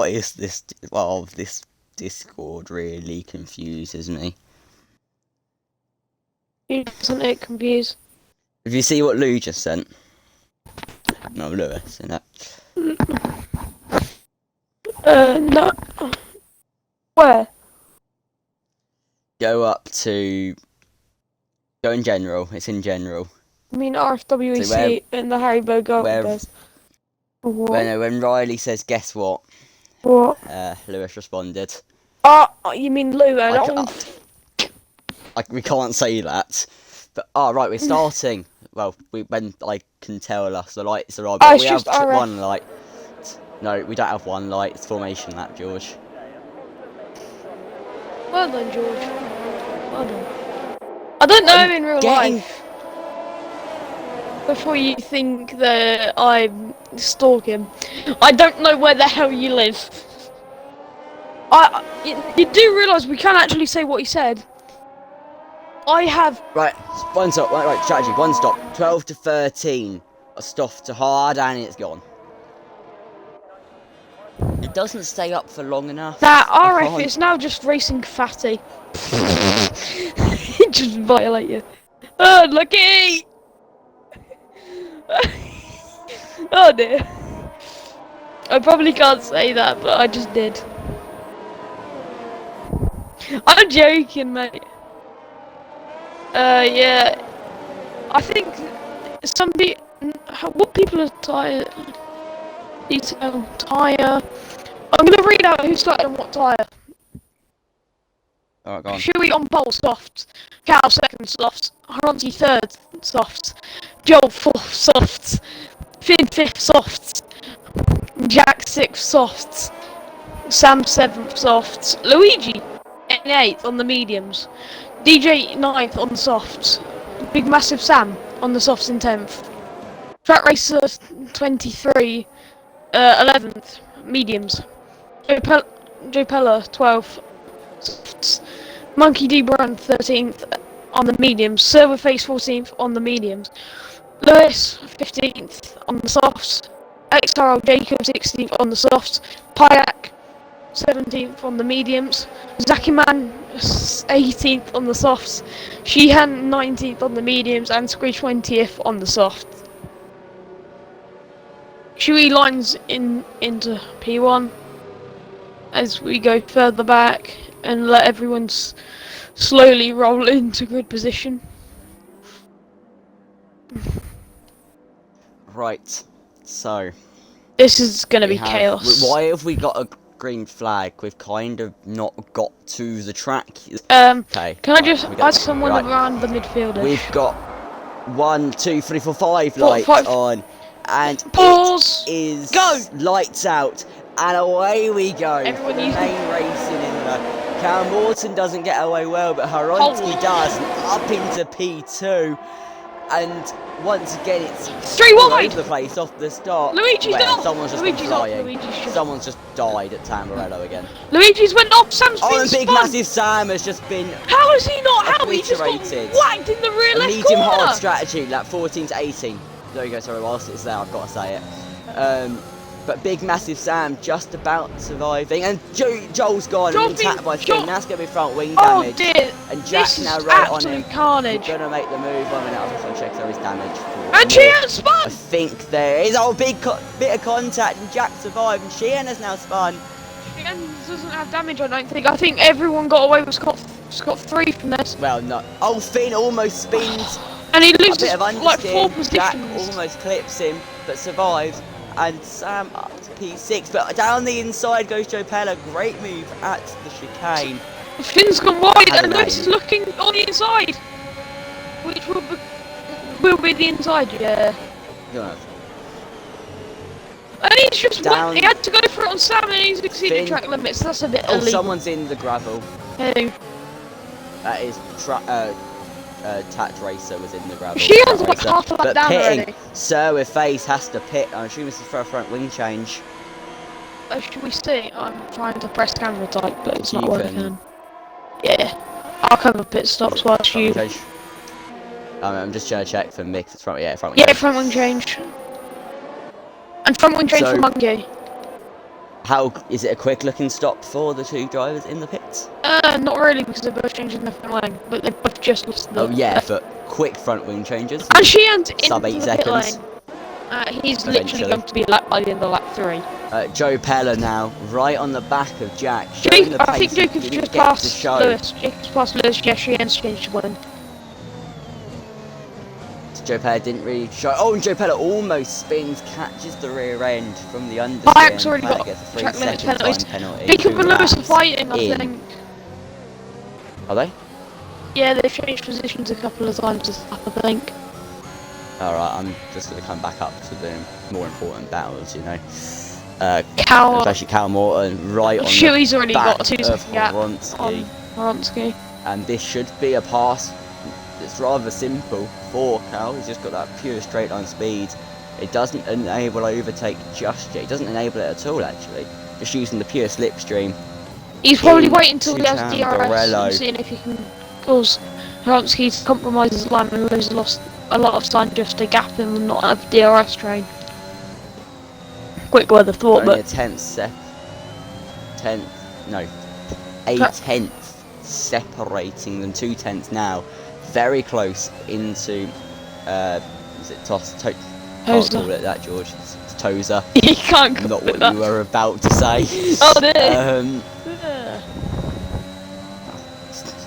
A: is this? Well, this Discord really confuses me.
C: Isn't it confused?
A: Did you see what Lou just sent? No, Lewis, in it.
C: No. Where?
A: Go in general. It's in general.
C: I mean RFWEC
A: So where-
C: and the Haribo Gold
A: where-
C: Bears. What?
A: When Riley says, "Guess what?"
C: What?
A: Lewis responded.
C: Oh, you mean Lou? And
A: We can't say that. But right, we're starting. Well, when I can tell us the lights are on, but
C: it's
A: we have
C: just RF.
A: one light. No, we don't have one light. It's formation lap, George.
C: Well done, George. Well done. I don't know him in real life. Before you think that I'm stalking, I don't know where the hell you live. You do realise we can't actually say what he said. I have.
A: Right, one stop. Right, strategy. One stop. 12 to 13. A stop to hard, and it's gone. It doesn't stay up for long enough.
C: That RF is now just racing fatty. Just violate you. Oh, lucky! Oh dear. I probably can't say that, but I just did. I'm joking, mate. Yeah. I think some people. What people are tired? Detail tyre. I'm gonna read out who started on what tyre.
A: Alright, go on.
C: Shuey on pole, soft. Cal second, soft. Haronti third, soft. Joel fourth, soft. Finn fifth, soft. Jack sixth, soft. Sam seventh, soft. Luigi in eighth on the mediums. DJ ninth on the softs. Big Massive Sam on the softs in 10th. Track Racer 23, 11th, mediums. Joe Pella 12th, softs. Monkey D. Brand 13th on the mediums. Silverface 14th on the mediums. Lewis 15th on the softs. XRL Jacob 16th on the softs. Pyack 17th on the mediums. Zakiman 18th on the softs. Sheehan 19th on the mediums, and Squidge 20th on the softs. Shuey lines into P1 as we go further back and let everyone slowly roll into grid position.
A: Right, so
C: This is gonna be chaos.
A: Why have we got a green flag? We've kind of not got to the track.
C: Okay. Can I
A: right,
C: just ask someone
A: right.
C: around the midfielder?
A: We've got 1, 2, 3, 4, 5
C: Four,
A: lights
C: five.
A: on, and
C: Pause.
A: it is
C: Go.
A: lights out, and away we go.
C: Everyone
A: for the
C: use
A: main racing in the. Cal Morton doesn't get away well, but Haronski does, and up into P2, and once again it's
C: 3
A: all
C: wide.
A: over the place off the start.
C: Luigi's
A: where
C: off.
A: someone's just
C: Luigi's
A: been
C: off.
A: flying.
C: Luigi's shot.
A: Someone's just died at Tamburello again.
C: Luigi's went off. Sam's been
A: And Big
C: spun.
A: Massive Sam has just been
C: How is he not? How he just got
A: obliterated.
C: whacked in the rear
A: a
C: left
A: medium
C: corner?
A: hard strategy, like 14 to 18. There you go, sorry, whilst it's there, I've got to say it. But Big Massive Sam just about surviving, and Joel's gone and been tapped by Finn. That's going to be front wing
C: Oh
A: damage.
C: dear.
A: And Jack's
C: This
A: now
C: is
A: right on
C: absolute
A: him.
C: carnage.
A: We're going to make the move. 1 minute, I'll just want to check if there is damage.
C: And Sheehan spun!
A: I think there is. Oh, big bit of contact, and Jack survived, and Sheehan has now spun.
C: Sheehan doesn't have damage, I don't think. I think everyone got away with Scott 3 from this.
A: Well, no. Oh, Finn almost spins.
C: And he
A: A
C: loses
A: bit of
C: like 4
A: understeer.
C: positions.
A: Jack almost clips him, but survives. And Sam up to P6, but down the inside goes Joe Pella. Great move at the chicane.
C: Finn's gone wide,
A: Had
C: and
A: a
C: Lewis
A: name.
C: is looking on the inside. Which will be the inside, yeah.
A: Don't know.
C: And he's just
A: Down.
C: he had to go for it on Sam, and he's exceeded
A: Finn.
C: track limits. That's a bit
A: Oh,
C: illegal.
A: someone's in the gravel.
C: Who?
A: That is Tat Racer was in the gravel.
C: She has
A: Tat
C: like
A: Racer.
C: half of that
A: But
C: down
A: pitting,
C: already.
A: Sir with face has to pit. I'm assuming this is for a front wing change.
C: Should we see? I'm trying to press camera type, but it's not
A: You
C: working.
A: can-
C: Yeah. I'll cover pit stops whilst you.
A: Front wing change. I'm just trying to check for mix. It's front wing
C: Yeah,
A: change.
C: front wing change. And front wing change
A: So-
C: for Monkey.
A: How is it a quick looking stop for the two drivers in the pits?
C: Not really, because they're both changing their front line, but they both just lost the.
A: Oh yeah, but quick front wing changes.
C: And Sheehan's
A: Sub
C: into
A: 8
C: the pit
A: seconds.
C: lane. He's
A: Eventually.
C: literally going to be lap by the end of lap 3.
A: Joe Pella now, right on the back of Jack.
C: I think Jacob's just passed Lewis. Jacob's passed Lewis. Yeah, Sheehan's changed to win.
A: Joe Pella didn't really show. Oh, and Joe Pella almost spins, catches the rear end from the understeer.
C: Bayek's already got
A: gets a 3
C: track limit
A: second
C: penalties.
A: time penalty.
C: Jacob and Lewis are
A: laps
C: fighting, I
A: in.
C: think.
A: Are they?
C: Yeah, they've changed positions a couple of times this lap, I think.
A: Alright, I'm just going to come back up to the more important battles, you know.
C: Cal.
A: Especially Cal Morton, right on
C: He's already
A: the back
C: got a 2
A: of
C: second gap
A: Horonsky.
C: on Horonsky.
A: And this should be a pass. It's rather simple for Cal. He's just got that pure straight line speed. It doesn't enable overtake just yet. It doesn't enable it at all, actually. Just using the pure slipstream.
C: He's probably waiting until he has
A: into
C: DRS
A: Tamburello.
C: and seeing if he can cause Horonsky to compromise his line and lose a lot of time just to gap him and not have DRS train. Quick word of thought,
A: Only
C: but
A: a tenth separating them. 2 tenths now. Very close into, is it Can't call it that, George. It's Tozer.
C: he can't call
A: Not
C: it
A: what
C: that.
A: you were about to say.
C: Oh, no.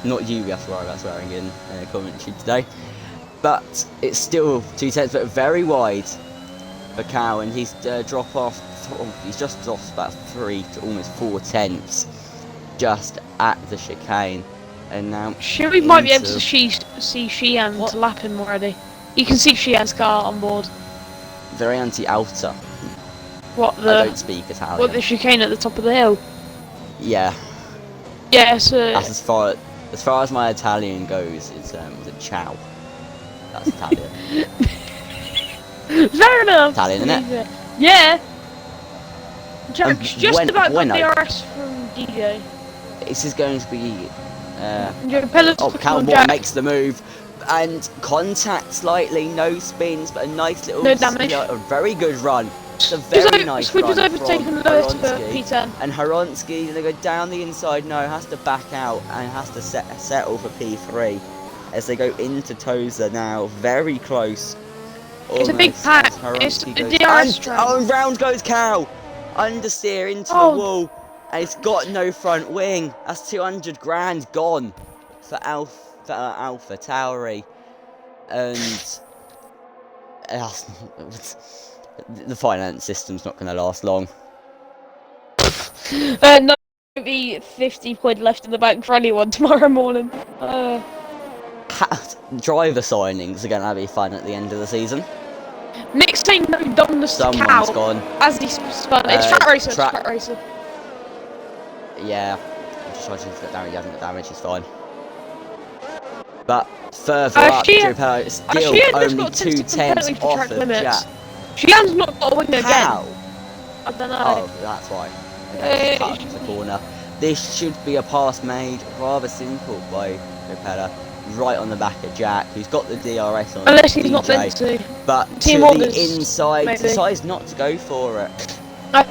A: Not you we have to worry about swearing in commentary today. But it's still 2 tenths, but very wide for Cal, and he's drop off. He's just lost about 3 to almost 4 tenths just at the chicane. And now
C: Sure, we might be able to see Sheehan to lap him already. You can see Sheehan's car on board.
A: very anti-outer.
C: What
A: I
C: the?
A: don't speak Italian.
C: What the chicane at the top of the hill?
A: Yeah,
C: Yeah, so
A: that's as far as my Italian goes. It's a ciao. That's Italian.
C: fair enough.
A: Italian, innit?
C: Yeah. Jack's just about got
A: bueno.
C: DRS from DJ.
A: This is going to be. Cal Moore
C: Jack.
A: makes the move, and contact slightly, no spins, but a nice little,
C: No damage.
A: A very good run. It's a very nice run
C: Switches
A: from
C: overtaken Lewis for
A: Horonsky.
C: P10.
A: And Horonsky going to go down the inside, no, has to back out and has to settle for P3 as they go into Tozer now, very close.
C: It's a big
A: Almost
C: pack.
A: as Horonsky
C: It's a
A: goes-
C: DRS train.
A: and round goes Cal, understeer into the wall, and it's got no front wing. That's 200 grand gone for Alpha Tauri, and the finance system's not going to last long.
C: No, be 50 quid left in the bank for anyone tomorrow morning.
A: Driver signings are going to be fun at the end of the season.
C: Nick's saying no dumbness to
A: Someone's
C: Cal
A: gone.
C: as he spun. It's track racer. It's
A: track-
C: track racer.
A: Yeah, I'm just trying to get damage. He hasn't got damage. He's fine. But further up, Joe Pella is still only 2 tenths off of Jack.
C: Sheehan's not got a win again.
A: How?
C: I don't know.
A: Oh, that's why. Okay, cut into the corner. This should be a pass made rather simple by Joe Pella, right on the back of Jack, who's got the DRS on.
C: Unless he's
A: DJ,
C: not meant to.
A: But
C: Team
A: to
C: orders,
A: the inside,
C: maybe.
A: decides not to go for it.
C: I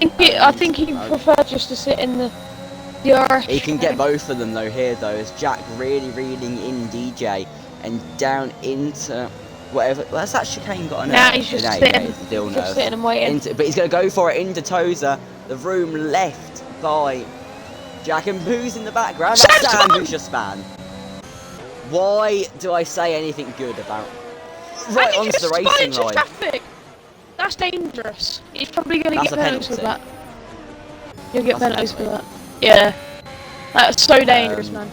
C: think he preferred just to sit in the DRS.
A: He can get both of them though here though, as Jack really reeling in DJ and down into whatever. Well, that's that chicane got on it.
C: Nah, he's just sitting.
A: Still
C: Just
A: nerves.
C: sitting and waiting.
A: But he's going to go for it into Tozer. The room left by Jack, and who's in the background? That's Sam Husha-Span. Why do I say anything good about right onto the racing line?
C: Traffic. That's dangerous. He's probably going to
A: That's
C: get
A: a
C: penalties for
A: penalty.
C: that. You'll get
A: That's a
C: penalties for
A: penalty.
C: that. Yeah. That's so dangerous, man.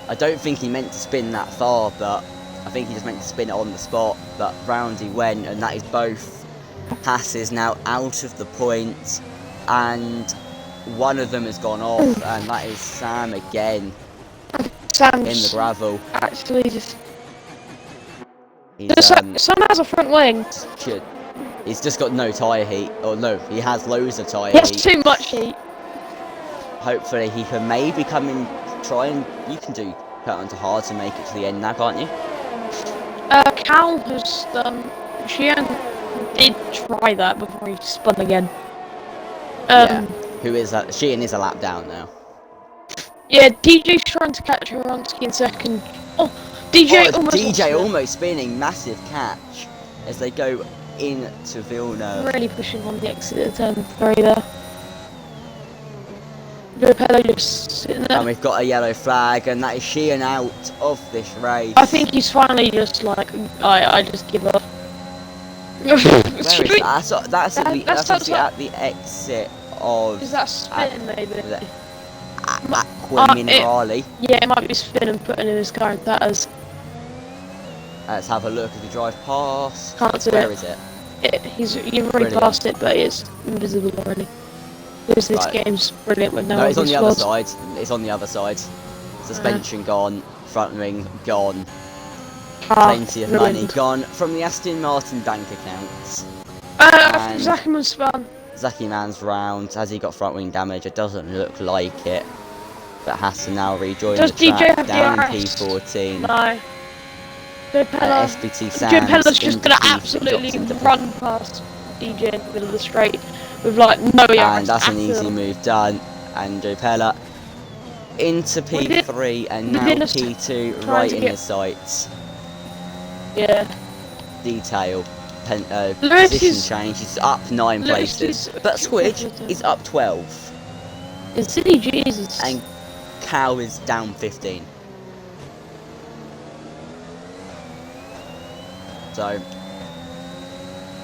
A: I don't think he meant to spin that far, but I think he just meant to spin it on the spot. But round he went, and that is both passes now out of the point, and one of them has gone off, and that is Sam again
C: Sam's
A: in the gravel.
C: actually just.
A: He's,
C: Sam has a front wing.
A: he's just got no tyre heat, or no, he has loads of tyre
C: He has
A: heat.
C: too much heat.
A: Hopefully he can maybe come in, try and, you can do cut onto hard to make it to the end now, can't you?
C: Cal has Sheehan did try that before he spun again.
A: Yeah.
C: Um,
A: Who is that? Sheehan is a lap down now.
C: yeah, DJ's trying to catch Horonsky in second. Oh, DJ
A: Oh,
C: almost lost
A: DJ
C: it.
A: almost spinning, massive catch as they go into Villeneuve.
C: Really pushing on the exit of turn 3 there. Lupello just sitting there.
A: And we've got a yellow flag, and that is Sheehan out of this race.
C: I think he's finally just like, I just give up.
A: Where is that? That's obviously
C: like,
A: at the exit of
C: is that spin maybe?
A: Aqua Minerali.
C: Yeah, it might be spin and putting in his car in tatters.
A: Let's have a look as we drive past.
C: Can't see
A: Where
C: it.
A: is it?
C: You've already
A: Brilliant.
C: passed it, but it's invisible already. Because this
A: Right.
C: game's brilliant with no
A: No, it's on
C: obvious
A: the other
C: flaws.
A: side. It's on the other side. Suspension gone, front wing gone, plenty of money
C: ruined.
A: gone from the Aston Martin bank accounts. And-
C: Zackerman's spun.
A: Zaki Man's round. Has he got front wing damage? It doesn't look like it. But has to now rejoin
C: Does
A: the
C: DJ
A: track
C: have
A: down in
C: DRS?
A: P14.
C: No. Jopella.
A: SBT Sands
C: Jopella's just
A: into
C: gonna
A: P-
C: absolutely
A: drops into
C: run past DJ in the middle of the straight with like no yards.
A: And that's an
C: at
A: easy
C: all.
A: move done. And Jopella into P3 and now
C: within a s-
A: P2
C: trying
A: right
C: to
A: in
C: get-
A: his sights.
C: Yeah.
A: Detail.
C: Lewis
A: Position
C: is-
A: change. He's up 9
C: Lewis
A: places.
C: is-
A: But Squidge is up 12.
C: It's silly Jesus.
A: And Cow is down 15. So,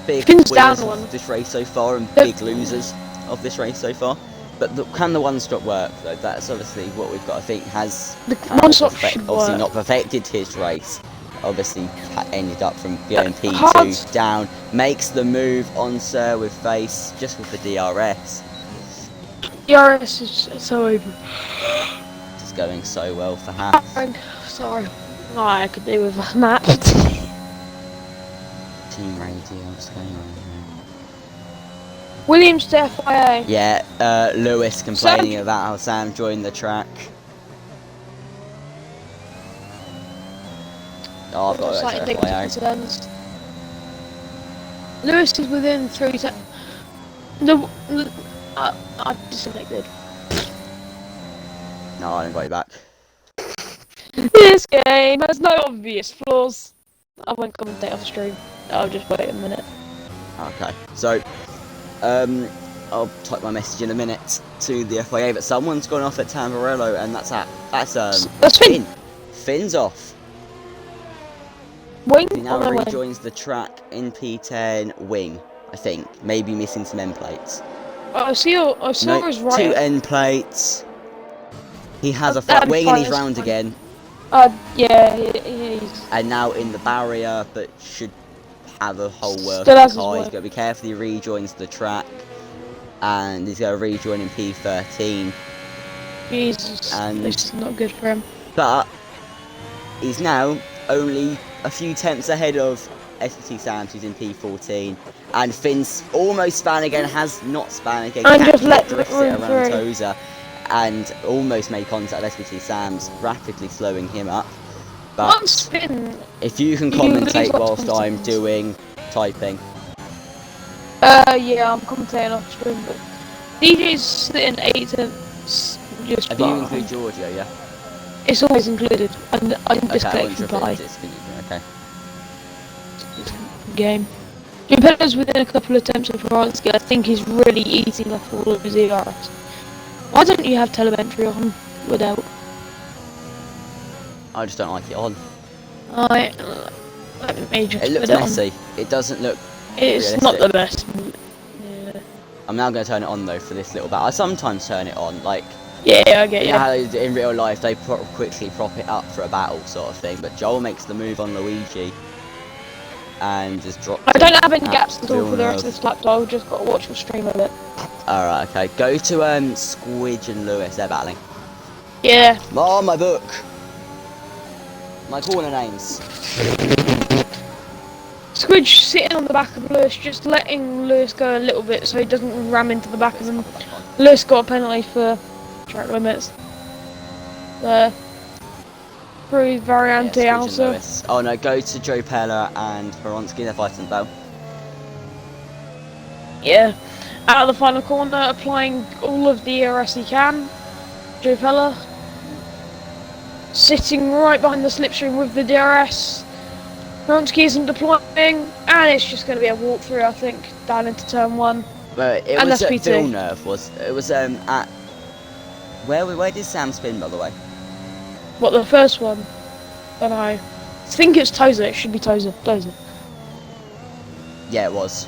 A: big
C: Finn's
A: winners
C: down one.
A: of this race so far and
C: Yep.
A: big losers of this race so far. But can the one-stop work though? That's obviously what we've got to think. Has
C: The
A: Cow
C: one-stop
A: obviously
C: should work.
A: not perfected his race? Obviously ended up from going P2
C: hard.
A: down. Makes the move on Sir with face just with the DRS.
C: DRS is so over.
A: It's going so well for Haas.
C: Sorry. Oh, I could do with that.
A: Team radio, what's going on here?
C: Williams to FIA.
A: Yeah, Lewis complaining about how Sam joined the track. Oh, I've got to
C: Slightly
A: go to
C: negative
A: FYI.
C: concerns. Lewis is within 3 seconds. No, I disconnected.
A: No, I didn't got you back.
C: This game has no obvious flaws. I won't commentate off stream. I'll just wait a minute.
A: Okay, so, I'll type my message in a minute to the FIA, but someone's gone off at Tamburello, and that's
C: Finn.
A: Finn's off.
C: Wing
A: He now
C: on the wing.
A: rejoins the track in P10 wing, I think. Maybe missing some end plates.
C: I see his
A: No,
C: right.
A: 2 end plates. He has a
C: That'd
A: front
C: be
A: wing
C: fine,
A: and he's
C: that's
A: round
C: fine.
A: again.
C: Yeah, he's.
A: And now in the barrier, but should have a whole working
C: Still has his
A: car. He's
C: work.
A: got to be careful. He rejoins the track, and he's going to rejoin in P13.
C: Jesus,
A: And-
C: this is not good for him.
A: But he's now only a few tenths ahead of SBT Sams, who's in P14. And Finn's almost span again, has not span again.
C: And just
A: Catches
C: let
A: it, drifts
C: the
A: it
C: room
A: around
C: through.
A: Toza, and almost made contact with SBT Sams, rapidly slowing him up.
C: One
A: But
C: spin.
A: if you can
C: You lose
A: commentate
C: lots of
A: whilst I'm
C: seconds.
A: doing typing.
C: Yeah, I'm commentating off stream, but DJ's sitting 8 tenths. Just
A: Have you
C: behind.
A: included your audio, yeah?
C: It's always included. I'm
A: Okay, I
C: disconnected
A: wasn't
C: from
A: sure
C: Pi.
A: if it's okay.
C: Game. Jimpella's within a couple of attempts of Horonsky. I think he's really eating up all of his ERs. Why don't you have telemetry on without?
A: I just don't like it on.
C: Let me just
A: It looks
C: put it
A: messy. It doesn't look.
C: on. It's not the best. Yeah,
A: I'm now going to turn it on though for this little battle. I sometimes turn it on, like
C: yeah, I get
A: you
C: you.
A: know how in real life they quickly prop it up for a battle sort of thing. But Joel makes the move on Luigi and just drops.
C: I don't have any
A: at
C: gaps at all for the rest of
A: Villeneuve.
C: this lap, so I've just got to watch the stream of it.
A: Alright, okay. Go to Squidge and Lewis. They're battling.
C: Yeah.
A: Oh, my book. My corner names.
C: Squidge sitting on the back of Lewis, just letting Lewis go a little bit so he doesn't ram into the back of him. Lewis got a penalty for track limits. Pretty variante
A: Yeah, Squidge and
C: also.
A: Lewis. Oh no, go to Joe Pella and Horonsky. They're fighting the bell.
C: Yeah. out of the final corner, applying all of the ERS he can. Joe Pella sitting right behind the slipstream with the DRS. Hronsky isn't deploying, and it's just going to be a walkthrough, I think, down into turn 1.
A: But it
C: And
A: was
C: that's
A: at
C: P2.
A: Villeneuve, it was at where did Sam spin, by the way?
C: What, the first one? I don't know. I think it's Tozer. It should be Tozer.
A: Yeah, it was.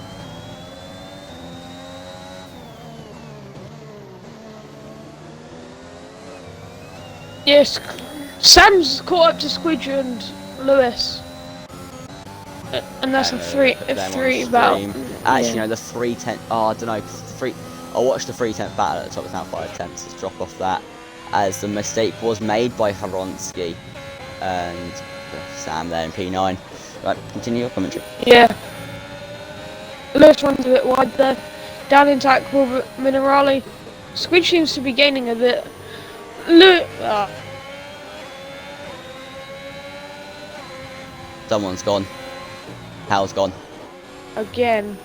C: Yes, Sam's caught up to Squidge and Lewis. And that's a three battle.
A: Actually,
C: Yeah.
A: no, the 310. Oh, I don't know. I watched the 310th battle at the top. It's now 5/10. Let's drop off that, as the mistake was made by Hronsky and Sam there in P9. Right, continue your commentary.
C: Yeah. Lewis runs a bit wide there. Down into Aqua Minerale. Squidge seems to be gaining a bit.
A: Someone's gone. Hal's gone.
C: Again.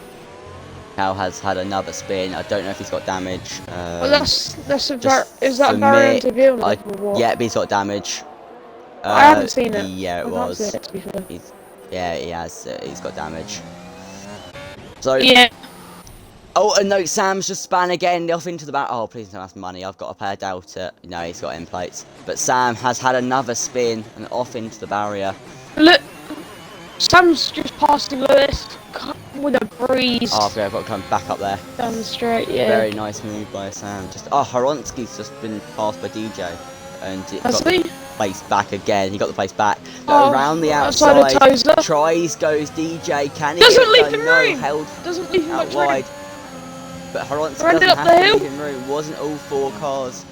A: Hal has had another spin. I don't know if he's got damage.
C: Well, that's a is that
A: for
C: a variant
A: me,
C: of Villeneuve or what?
A: Yeah, but he's got damage.
C: I haven't seen it.
A: Yeah, it
C: I
A: was.
C: can't see it, to be fair.
A: Yeah, he has. He's got damage. So.
C: Yeah.
A: Oh, and no, Sam's just span again off into the back. Oh, please don't ask money. I've got a pair Delta. No, he's got end plates. But Sam has had another spin and off into the barrier.
C: Look, Sam's just passing Lewis with a breeze.
A: Oh, okay, I've got to come back up there.
C: Down the straight, yeah.
A: Very nice move by Sam. Hronsky's just been passed by DJ. And it got the place back again. He got the place back. Around the outside. Tries, goes DJ. Can he
C: Doesn't
A: get
C: leave
A: it
C: him
A: done?
C: room.
A: No, held
C: Doesn't leave him
A: out
C: much
A: wide.
C: room.
A: But Hronsky
C: Ran it
A: doesn't
C: up
A: have
C: the
A: to
C: hill.
A: leave him room. Wasn't all four cars.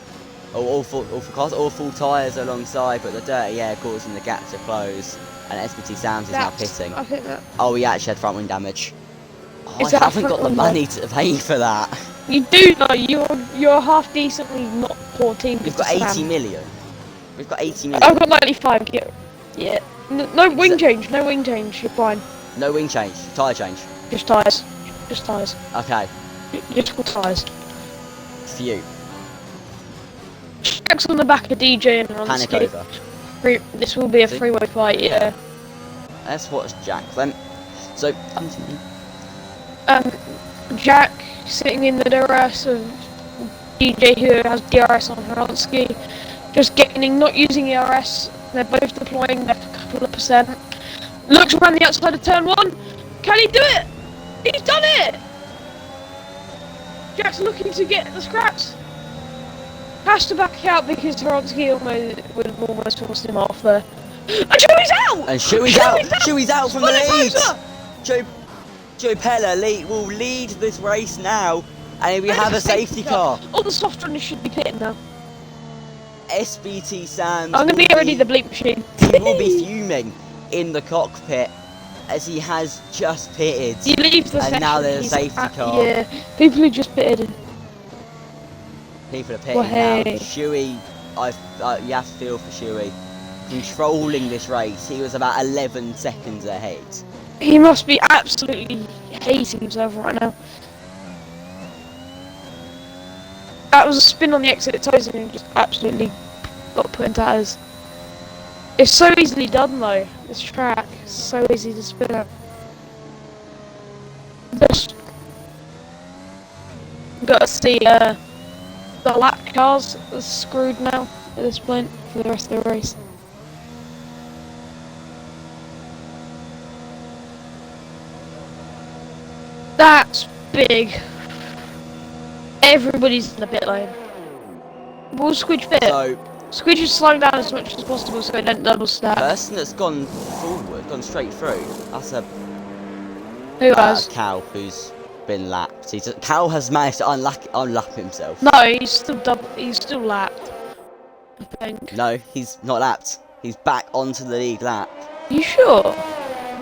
A: All four cars, all full tyres alongside, but the dirty air causing the gap to close. And SBT Sam's is now pitting.
C: I think that.
A: Oh, he actually had front wing damage. Oh,
C: Is
A: I
C: that
A: haven't
C: front
A: got the
C: wing
A: money to pay for that.
C: You do know you're half decently not poor team.
A: We've got 80 million. We've got 80 million.
C: I've got 95. Yeah. No wing change. No wing change. You're fine.
A: No wing change. Tyre change.
C: Just tyres. Just tyres.
A: Okay.
C: Just called tyres.
A: Phew.
C: Jack's on the back of DJ and
A: Panic
C: Hronsky.
A: over.
C: This will be a three-way fight. Yeah.
A: Let's watch Jack then. So,
C: Jack sitting in the DRS of DJ, who has DRS on Hronsky, just gaining, not using ERS. They're both deploying their couple of percent. Looks around the outside of turn 1. Can he do it? He's done it! Jack's looking to get the scraps. Has to back out because Hronsky would have almost forced him off there. And Chewy's out!
A: And Chewy's out! Chewy's out from the lead! Joe Pella will lead this race now, and we have a safety car.
C: All the soft runners should be pitting now.
A: SBT Sam.
C: I'm going to get ready the bleep machine.
A: He will be fuming in the cockpit as he has just pitted.
C: He leaves the
A: and now there's a safety car.
C: Yeah, people who just pitted.
A: People are pitting now. Chewy, you have to feel for Chewy. Controlling this race, he was about 11 seconds ahead.
C: He must be absolutely hating himself right now. That was a spin on the exit at Tyson and just absolutely got put in tatters. It's so easily done though, this track. It's so easy to spin up. Just gotta see the lap cars are screwed now at this point for the rest of the race. That's big. Everybody's in the pit lane. Will Squidge pit?
A: So,
C: Squidge is slowing down as much as possible so it don't double stack.
A: person that's gone forward, gone straight through, that's a
C: Who has?
A: Cal, who's been lapped. Cal has managed to unlap himself.
C: No, he's still lapped. I think.
A: No, he's not lapped. He's back onto the lead lap.
C: You sure?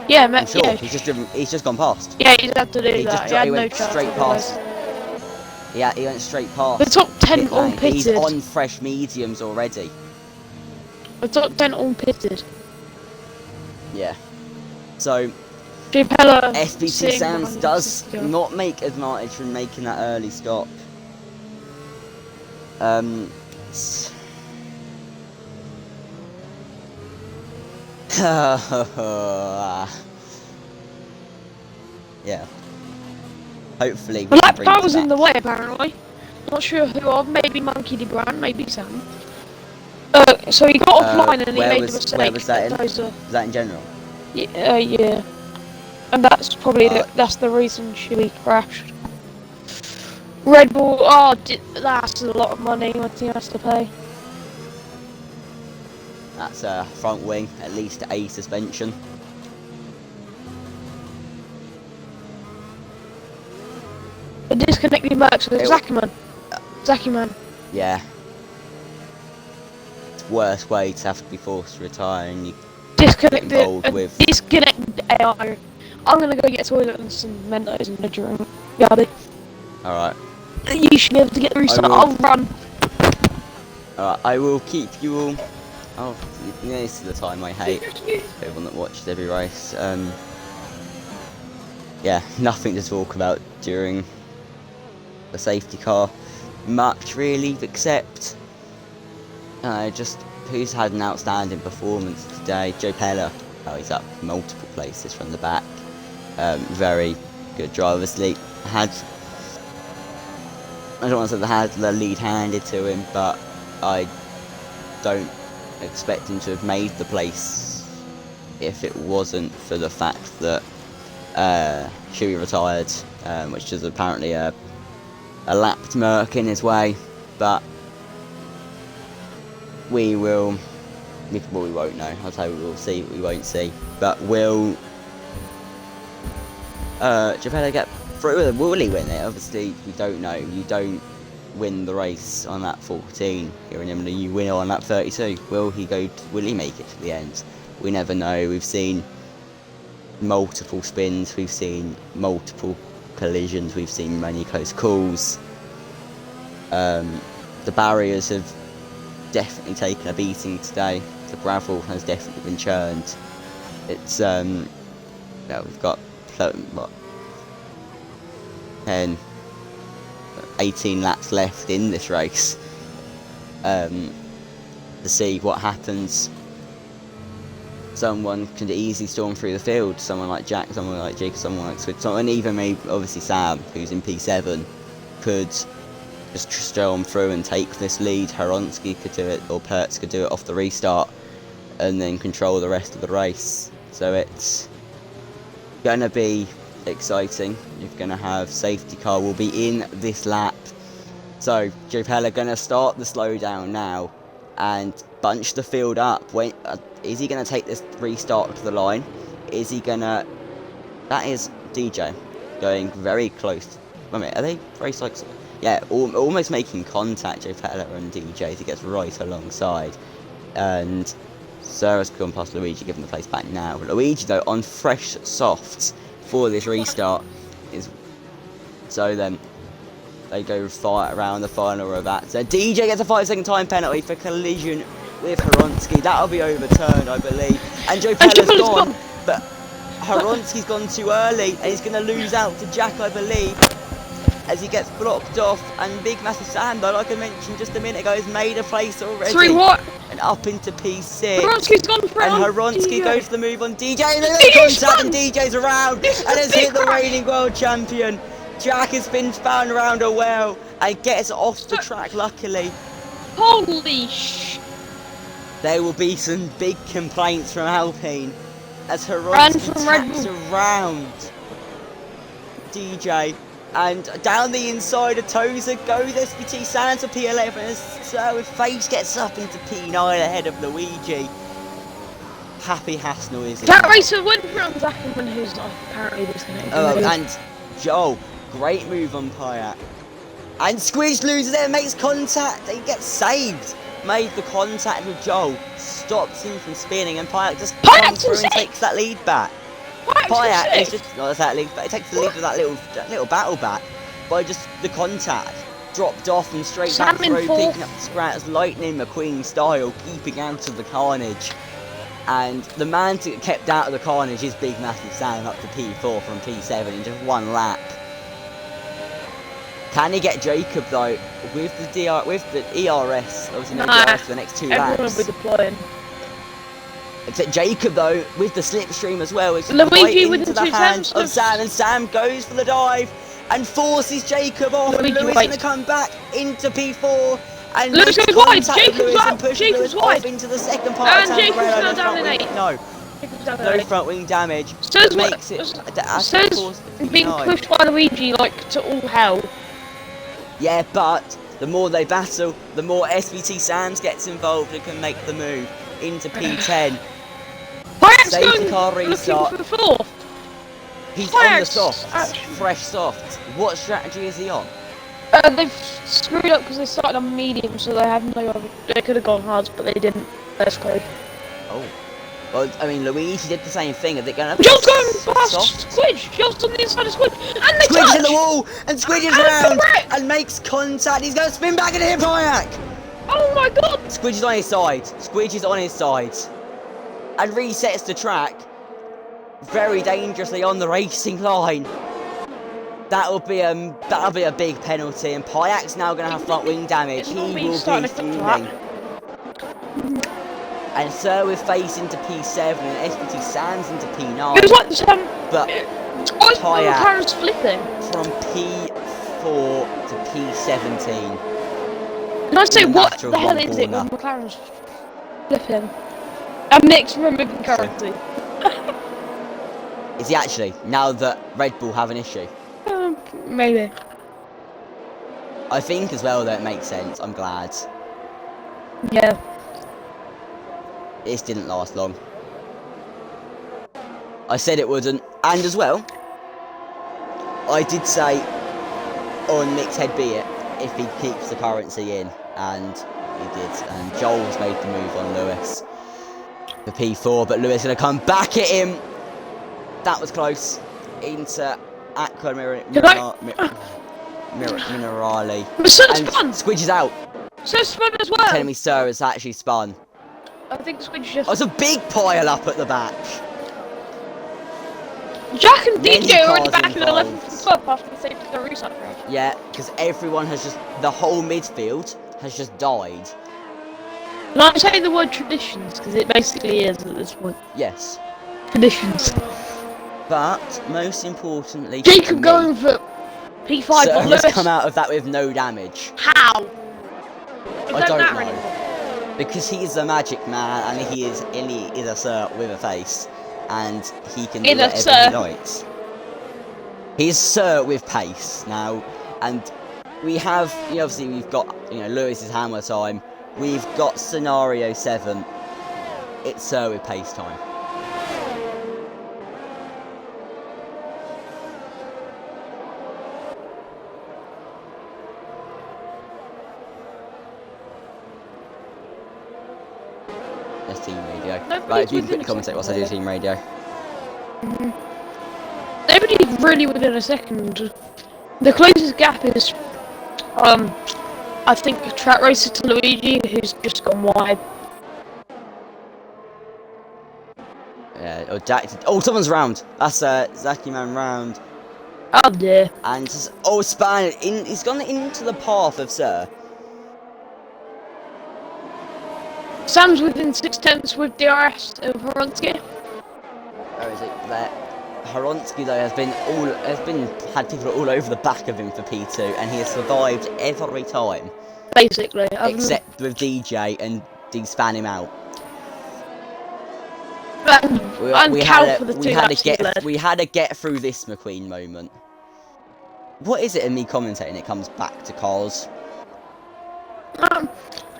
C: Yeah,
A: I'm sure.
C: yeah.
A: He's just gone past.
C: Yeah, he's had to do
A: He
C: that.
A: just
C: He
A: went
C: had no
A: straight
C: chance
A: past. Yeah, he went straight past.
C: The top 10
A: pit
C: all
A: lane.
C: pitted.
A: He's on fresh mediums already.
C: The top 10 all pitted.
A: Yeah. So,
C: Jupella
A: SBT
C: sitting
A: Sands
C: behind
A: does
C: him, so-
A: not make advantage from making that early stop. s- yeah. Hopefully we can
C: Black
A: bring this
C: Power's in
A: back.
C: the way, apparently. Not sure who of, maybe Monkey D. Brown, maybe Sam. So he got offline and he
A: Where
C: made
A: was
C: the mistake.
A: where was that in?
C: Those are-
A: Was that in general?
C: yeah. And that's probably
A: Uh,
C: that's the reason she crashed. Red Bull, oh, that's a lot of money my team has to pay.
A: That's a front wing, at least a suspension.
C: The disconnected Mercs with Zakiman. Zakiman.
A: Yeah. It's worst way to have to be forced to retire and you
C: Disconnected.
A: involved with-
C: Disconnected AI. I'm gonna go get a toilet and some Mentos in the drink. Yabby.
A: Alright.
C: You should be able to get the restart.
A: will.
C: I'll run.
A: Alright, I will keep you all. Oh, this is the time I hate. Everyone that watches every race. Yeah, nothing to talk about during the safety car. Much really, except just who's had an outstanding performance today. Joe Pella, he's up multiple places from the back. Very good driver. Obviously, I don't want to say they had the lead handed to him, but I don't expect him to have made the place if it wasn't for the fact that Shuey retired, which is apparently a lapped Merc in his way, but we won't know. I'll tell you, we will see, we won't see. But will Geppetto get through with it? Will he win it? Obviously, we don't know. You don't win the race on lap 14 here in Imola. You win on lap 32. Will he make it to the end? We never know. We've seen multiple spins. We've seen multiple collisions. We've seen many close calls. The barriers have definitely taken a beating today. The gravel has definitely been churned. It's we've got what 18 laps left in this race to see what happens. Someone can easily storm through the field. Someone like Jack, someone like Jake, someone like Switch, and even maybe obviously Sam, who's in P7, could just storm through and take this lead. Horonsky could do it, or Pertz could do it off the restart, and then control the rest of the race. So it's gonna be exciting. You're gonna have safety car will be in this lap. So Joe Pella gonna start the slowdown now and bunch the field up. When is he gonna take this restart to the line? Is he gonna? That is DJ going very close. Wait a minute, are they very close? Yeah, almost making contact. Joe Pella and DJ as he gets right alongside, and Sarah's gone past Luigi, giving the place back now. But Luigi though on fresh softs for this restart is so then they go fight around the final row of that. So DJ gets a 5-second time penalty for collision with Horonsky. That'll be overturned, I believe. And Joe Pella's gone, but Horonsky's gone too early and he's going to lose out to Jack, I believe, as he gets blocked off. And Big Massive Sam, though, like I mentioned just a minute ago, has made a place already.
C: 3 what?
A: And up into P6.
C: Horonsky's gone for
A: and Horonsky goes for the move on DJ, and then they contact, and DJ's around, and has hit the reigning world champion. Jack has been found around a well and gets off the track, luckily.
C: Holy sh!
A: There will be some big complaints from Alpine as Horonsky taps around DJ. And down the inside of Tozer goes SBT Sands to P11 as with Face gets up into P9 ahead of Luigi. Happy Hasnell is in.
C: That racer went from Zackerman, who's apparently disconnected.
A: And Joel, great move on Pyatt. And Squidge loses it and makes contact. He gets saved. Made the contact with Joel. Stops him from spinning and Pyatt just comes through and takes that lead back. Pyatt is just not that lead, but it takes the lead with that little battle back by just the contact. Dropped off and straight back through, picking up the scratch, Lightning McQueen style, keeping out of the carnage. And the man to get kept out of the carnage is Big Massive Sam up to P4 from P7 in just one lap. Can he get Jacob though with the ERS? Obviously no DRS for the next 2
C: everyone
A: laps.
C: will be deploying.
A: Except Jacob though with the slipstream as well is
C: Luigi
A: right
C: with
A: into
C: the
A: the
C: two
A: hands of
C: Sams.
A: Sam, and Sam goes for the dive and forces Jacob off. And
C: Luigi
A: Lewis
C: wait.
A: going to come back into P4 and
C: Lewis
A: makes
C: goes wide.
A: contact with
C: Jacob's
A: Lewis
C: out.
A: and pushes
C: Jacob's
A: Lewis
C: wide.
A: off into the second part
C: And
A: of
C: Jacob's
A: Tamburello.
C: now
A: No
C: down
A: front
C: in
A: wing,
C: 8.
A: no,
C: Jacob's down
A: no
C: in 8.
A: front wing damage.
C: Says
A: It makes it
C: says being pushed by Luigi like to all hell.
A: Yeah, but the more they battle, the more SVT Sams gets involved and can make the move into P10.
C: Pirate's
A: Safety
C: going
A: car
C: looking
A: restart.
C: for 4th.
A: He's on the
C: Pirate's
A: softs,
C: actually-
A: fresh softs. What strategy is he on?
C: They've screwed up because they started on medium, so they have no other. They could have gone hard, but they didn't. That's close.
A: Oh. Well, I mean, Luigi did the same thing. Are they going to
C: Joel's going past
A: soft?
C: Squidge. Joel's on the inside of Squidge, and they
A: Squidge
C: touch.
A: in the wall, and Squidge is
C: And
A: round
C: correct.
A: and makes contact. He's going to spin back into him, Payak.
C: Oh my god!
A: Squidge is on his side. Squidge is on his side, and resets the track very dangerously on the racing line. That'll be a big penalty, and Payak's now going to have front wing damage.
C: It's
A: He
C: not me
A: will be
C: starting to
A: fuming. And Sir with face into P7 and SPT Sands into P9.
C: It was like some.
A: But
C: I was
A: Kayak.
C: McLaren's flipping.
A: from P4 to P17.
C: Can I say
A: in the
C: what
A: natural
C: the hell
A: one
C: is it
A: corner.
C: when McLaren's flipping? And Nick's removing currency.
A: Is he actually? Now that Red Bull have an issue?
C: Maybe.
A: I think as well that it makes sense. I'm glad.
C: Yeah.
A: This didn't last long. I said it wouldn't. And as well, I did say on Nick's head be it if he keeps the currency in. And he did. And Joel's made the move on Lewis. The P4, but Lewis going to come back at him. That was close. Into Aqua Minerali.
C: So
A: And
C: spun!
A: Squidge is out.
C: So spun as well!
A: Telling me Sir has actually spun.
C: I think Squidge just.
A: Oh, it's a big pile up at the back.
C: Jack and
A: Many
C: DJ are already
A: cars
C: back in 11th
A: involved.
C: and 12th after the safety car restart crash.
A: Yeah, because everyone has just, the whole midfield has just died.
C: And I'm saying the word traditions because it basically is at this point.
A: Yes.
C: Traditions.
A: But, most importantly,
C: Jacob
A: for me,
C: going for P5
A: Sir
C: on
A: has
C: Lewis.
A: come out of that with no damage.
C: How?
A: I don't know. Because he is a magic man and he is a Sir with a face. And he can do
C: In a
A: whatever
C: Sir.
A: he likes. He's Sir with pace now. And we have, obviously we've got, Lewis's hammer time. We've got scenario 7. It's Sir with pace time. There's team radio.
C: Nobody's
A: Right, if you can
C: within
A: quickly
C: a
A: commentate whilst I
C: second
A: do team radio.
C: Nobody's really within a second. The closest gap is, I think, track racer to Luigi, who's just gone wide.
A: Yeah, or Jack. Oh, someone's round. That's Zaki Man round.
C: Oh dear.
A: And Span in. He's gone into the path of Sir.
C: Sam's within 6/10 with DRS of Horonsky.
A: Where is it? There. Horonsky though had people all over the back of him for P2, and he has survived every time,
C: Basically.
A: except with DJ and D-span him out.
C: And Cal for the two laps he led.
A: We had a get through this McQueen moment. What is it in me commentating? It comes back to cars.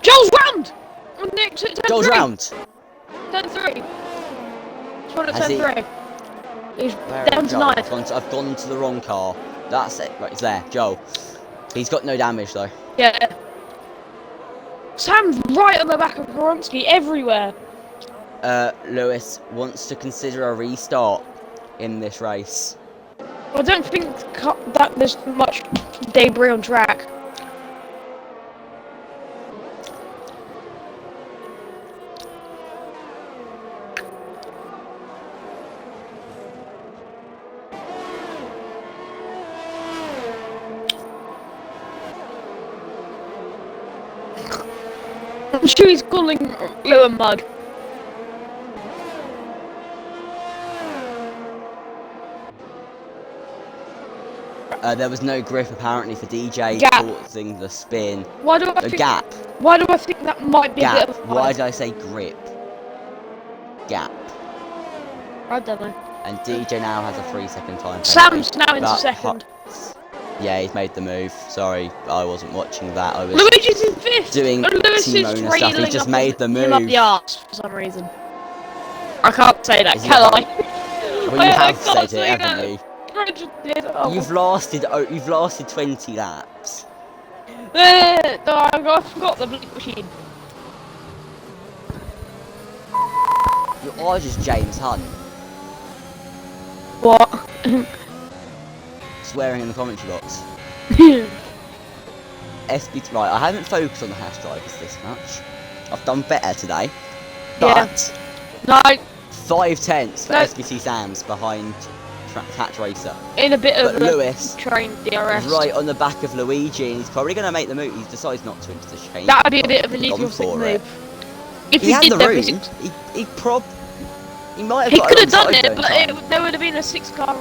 C: Joel's round! On Nick, 10-3.
A: Joel's round.
C: 10-3. It's one at
A: Has he-
C: 10-3. He's
A: Where
C: down
A: is
C: to
A: Joel?
C: 9.
A: I've gone to the wrong car. That's it. Right, it's there. Joel. He's got no damage though.
C: Yeah. Sam's right on the back of Horonsky everywhere.
A: Lewis wants to consider a restart in this race.
C: I don't think that there's much debris on track. I'm sure he's calling Lou a mug.
A: There was no grip apparently for DJ,
C: Gap.
A: causing the spin.
C: Why do I
A: A
C: think?
A: gap.
C: Why do I think that might be a
A: Gap.
C: bit of a
A: Why did I say grip? Gap.
C: I don't know.
A: And DJ now has a 3-second time.
C: Sam's now into
A: But
C: second.
A: Yeah, he's made the move. Sorry, I wasn't watching that. I was
C: Luigi's in fifth.
A: doing
C: and Lewis is
A: T-Mona stuff. He
C: trailing
A: just
C: up
A: made the
C: him up
A: move.
C: the arse for some reason. I can't say that,
A: Is he
C: can
A: up-
C: I?
A: Well, you
C: I
A: have
C: can't
A: said
C: say
A: it, haven't
C: that.
A: you?
C: I just did. Oh.
A: You've lasted 20 laps.
C: No, I forgot the blink machine.
A: You are just James Hunt.
C: What?
A: Swearing in the commentary box. SB, right, I haven't focused on the hash drivers this much. I've done better today. But
C: No,
A: 5/10 for
C: No.
A: SBC Sam's behind Tatch Racer.
C: in a bit
A: But
C: of
A: Lewis
C: a train DRS.
A: right on the back of Luigi, and he's probably going to make the move. He decides not to into the chain.
C: That would be a bit of an
A: He's gone
C: idiotic
A: for
C: move.
A: it.
C: If
A: He had
C: did
A: the
C: that,
A: room. He might have
C: he
A: got
C: could have
A: alongside
C: done it,
A: going
C: but
A: time.
C: there would have been a 6-car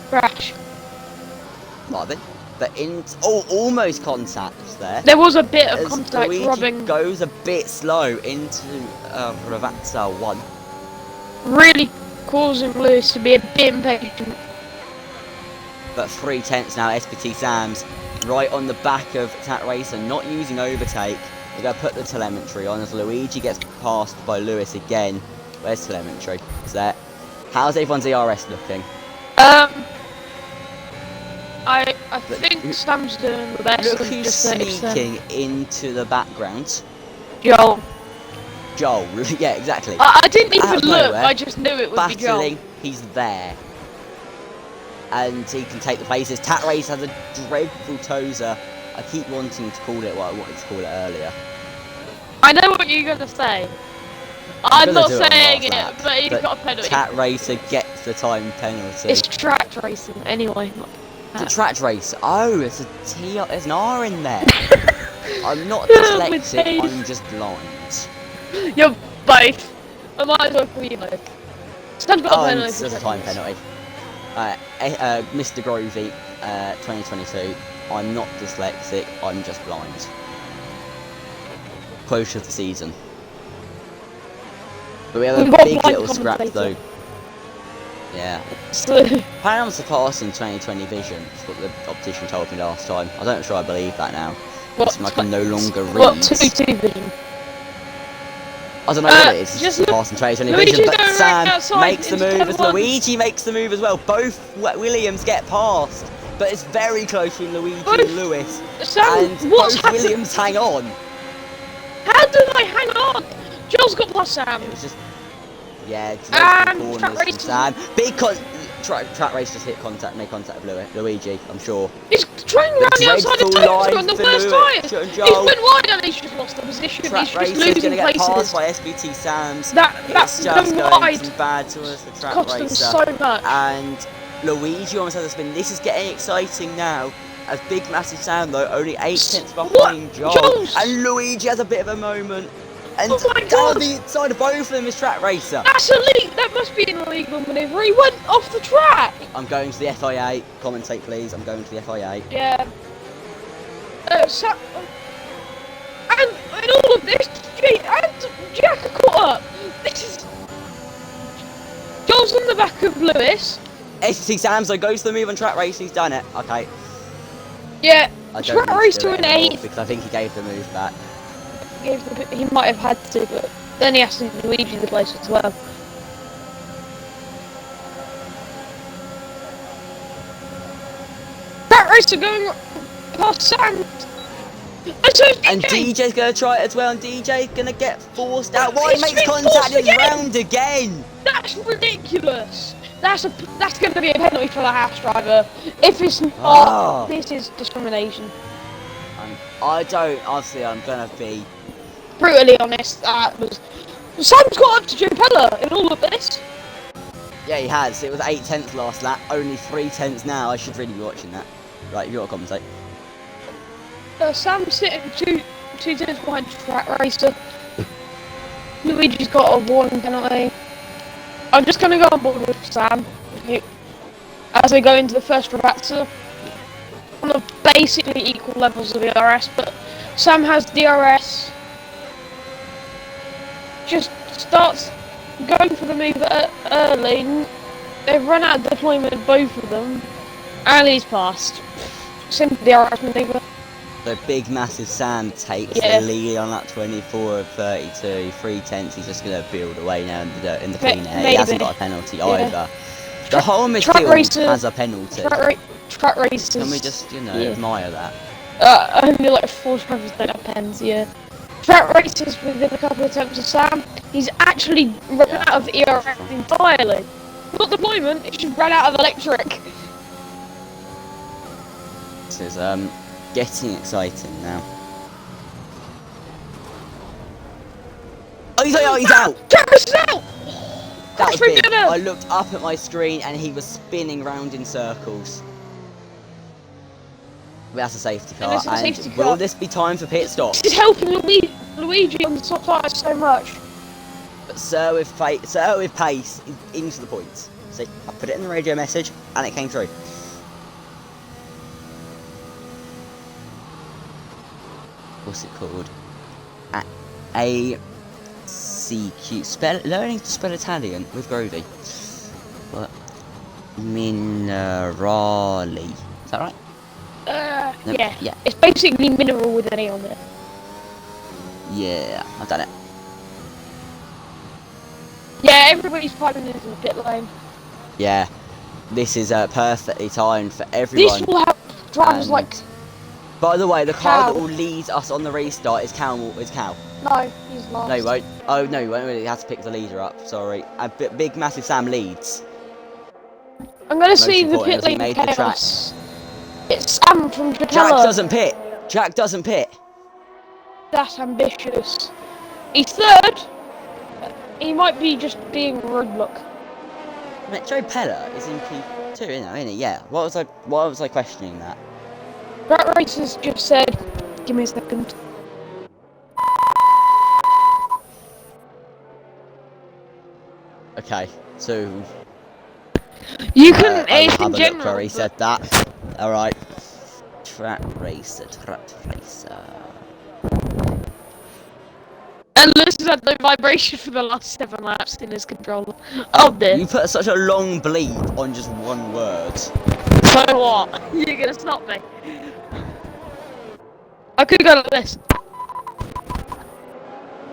C: crash.
A: Might have. But almost contact there.
C: There was a bit of
A: As
C: contact
A: Luigi
C: robbing,
A: goes a bit slow into Ravazza 1.
C: really causing Lewis to be a bit impatient.
A: But 3/10 now, SPT Sam's right on the back of Tat Racer, not using overtake. We're going to put the telemetry on as Luigi gets passed by Lewis again. Where's telemetry? Is there? How's everyone's ERS looking?
C: I think Sam's doing the best.
A: Look
C: of
A: who's
C: just 30%.
A: sneaking into the background.
C: Joel.
A: Joel, yeah, exactly.
C: I didn't even
A: Out of
C: look.
A: nowhere,
C: I just knew it would be Joel.
A: Battling, he's there. And he can take the places. Tat Race has a dreadful Tozer. I keep wanting to call it what I wanted to call it earlier.
C: I know what you're gonna say. I'm
A: gonna
C: not
A: do it on
C: saying
A: last
C: it,
A: lap,
C: but he's
A: but
C: got a penalty.
A: Tat Racer gets the time penalty.
C: It's track racing anyway.
A: It's a track race. Oh, it's a T. There's an R in there. I'm not
C: Yeah, with
A: dyslexic.
C: Dave.
A: I'm just blind.
C: You're both. I might as well call you both. Sam's got a
A: Oh, and
C: penalty.
A: there's a time penalty. Mr. Grovey, 2022. I'm not dyslexic. I'm just blind. Quote of the season. But we have
C: We've
A: a
C: got
A: big
C: blind
A: little scrap
C: commentator.
A: though. Yeah.
C: So,
A: Planning on surpassing 2020 vision. That's what the optician told me last time. I don't sure I believe that now. It's like I can no longer read.
C: What, 2-2 vision?
A: I don't know what it is. It's
C: just
A: surpassing 2020
C: Luigi's
A: vision. But
C: going right
A: Sam
C: outside
A: makes the
C: into
A: move
C: turn
A: as
C: one.
A: Luigi makes the move as well. Both Williams get past. But it's very close between Luigi
C: Both-
A: and Lewis.
C: Sam,
A: And
C: what's
A: both
C: happening?
A: Williams hang on.
C: How did I hang on? Joel's got past Sam.
A: It was just, yeah,
C: And
A: dreadful
C: track
A: corners
C: race
A: from Sam. Big track race just made contact with Luigi, I'm sure.
C: He's trying
A: The
C: around the outside of
A: dreadful
C: Tozer
A: line
C: on the
A: for
C: worst
A: Lewis
C: time.
A: and
C: He's
A: Joel.
C: went wide and he's just lost the position.
A: Track
C: He's
A: race
C: just
A: is
C: losing
A: going to get passed
C: places.
A: by SBT Sam's.
C: That's
A: It's just
C: going
A: going
C: wide.
A: from bad to worse for Track
C: Cost them
A: Racer.
C: so much.
A: And Luigi almost has a spin. This is getting exciting now. As Big Massive Sam though, only 8/10 behind Joel.
C: Joel's-
A: And Luigi has a bit of a moment. And
C: Oh my
A: down
C: God.
A: the side of both of them is Track Racer.
C: That's illegal. That must be an illegal manoeuvre. He went off the track.
A: I'm going to the FIA. Commentate please, I'm going to the FIA.
C: Yeah. And all of this, Jack are caught up. This is. Joel's on the back of Lewis.
A: SBT Sam's though goes to the move on Track Racer, he's done it. Okay.
C: Yeah.
A: I don't
C: Track
A: need to
C: racer
A: do it
C: in
A: anymore
C: 8th.
A: because I think he gave the move back.
C: He might have had to, but then he has to give Luigi the place as well. That racer going past Sam.
A: And DJ's going to try it as well, and DJ's going to get forced out. Why
C: He's
A: he makes
C: been
A: contact
C: forced
A: in
C: again!
A: round again?
C: That's ridiculous. That's going to be a penalty for the hash driver. If it's not,
A: Ah.
C: this is discrimination.
A: Honestly, I'm going to be...
C: Brutally honest, that was. Sam's got up to Joe Pella in all of this.
A: Yeah, he has. It was 8/10 last lap, only 3/10 now. I should really be watching that. Right, you've got to commentate.
C: Sam's sitting two tenths behind Track Racer. Luigi's got a warning penalty. I'm just going to go on board with Sam as they go into the first Ravazza on the basically equal levels of DRS, but Sam has DRS. Just starts going for the move early. They've run out of deployment, both of them, and he's passed. Simple DRS maneuver.
A: So big massive Sam takes
C: Yeah.
A: the lead on that 24 of 32, 3/10. He's just gonna build away now in the clean air. He hasn't got a penalty either. The whole midfield has a penalty.
C: Track races.
A: Can we just, admire that?
C: Only like 4 drivers don't have pens, yeah. Track races within a couple of attempts of Sam. He's actually run out of ERS entirely. Not deployment, it's just run out of electric.
A: This is getting exciting now. Oh, he's out!
C: Track races out!
A: That was big.
C: Winner.
A: I looked up at my screen and he was spinning round in circles. That's a safety car.
C: And it's a safety car.
A: Will this be time for pit stop?
C: This is helping Luigi on the top tire so much.
A: But Sir with pace into the points. See, I put it in the radio message and it came through. What's it called? ACQ. Learning to spell Italian with Grovey. What? Minerali. Is that right? No, yeah.
C: It's basically mineral with an E on it.
A: Yeah, I've done it.
C: Yeah, everybody's piling into the pit lane.
A: Yeah, this is perfectly timed for everyone.
C: This will have drivers like.
A: By the way, the car
C: Cal.
A: that will lead us on the restart is Cal.
C: No, he's lost.
A: No, he won't. Oh no, he won't. He has to pick the leader up. Sorry. Big massive Sam leads.
C: I'm gonna see the
A: important
C: pit
A: is he
C: lane
A: made the
C: chaos. It's Sam from Japan.
A: Jack doesn't pit.
C: That's ambitious. He's third. He might be just being a roadblock.
A: Joe Pella is in P2, isn't he? Yeah. Why was I questioning that?
C: Rat Racers just said, give me a second.
A: Okay, so
C: You can, it's
A: have
C: in
A: a
C: general.
A: look where he said that. All right. Track racer.
C: And Lewis has had no vibration for the last 7 laps in his controller. Oh dear.
A: You put such a long bleep on just one word.
C: So what? You're gonna stop me? I could go like this.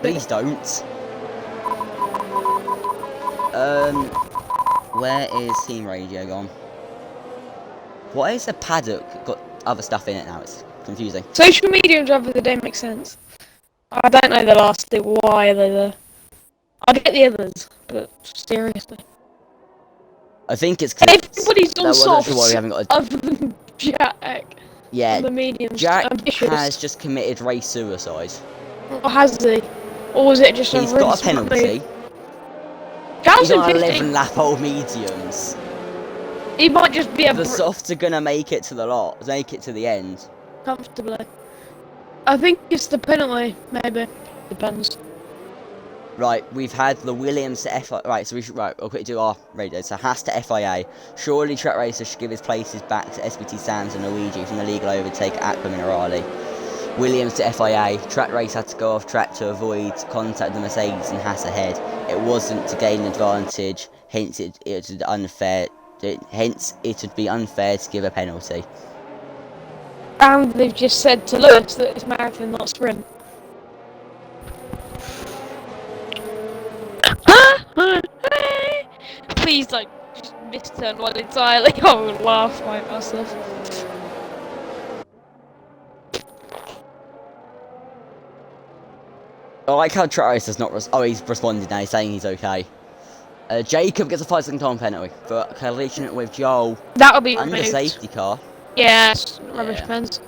A: Please don't. Where is team radio gone? Why is the paddock got other stuff in it now? It's confusing.
C: Social media and driver of the day makes sense. I don't know the last two. Why are they there? I get the others, but seriously.
A: I think it's
C: Everybody's on softs
A: why we haven't got
C: other than Jack.
A: Yeah,
C: The mediums.
A: Jack
C: ambitious.
A: has just committed race suicide.
C: Or has he? Or was it just
A: He's
C: a really
A: got a
C: smart
A: penalty.
C: move?
A: He's on
C: 2015,
A: 11 lap old mediums.
C: he might just be a
A: The softs are gonna make it to the end.
C: comfortably. I think it's the penalty, maybe. Depends.
A: Right, we've had the Williams to FIA. Right, so I'll quickly do our radio. So Haas to FIA. Surely Track Racer should give his places back to SBT Sands and Luigi from the legal overtake at Aqua Minerali. Williams to FIA. Track Racer had to go off track to avoid contact the Mercedes and Haas ahead. It wasn't to gain an advantage, hence it would unfair. Hence it would be unfair to give a penalty.
C: And they've just said to Lewis that it's marathon, not sprint. Please don't just misturn one entirely. I will laugh by myself.
A: I like how Track Racer's not. He's responded now. He's saying he's okay. Jacob gets a 5-second time penalty for collision with Joel
C: That'll be
A: under
C: removed.
A: safety car.
C: Yes, rubbish pens.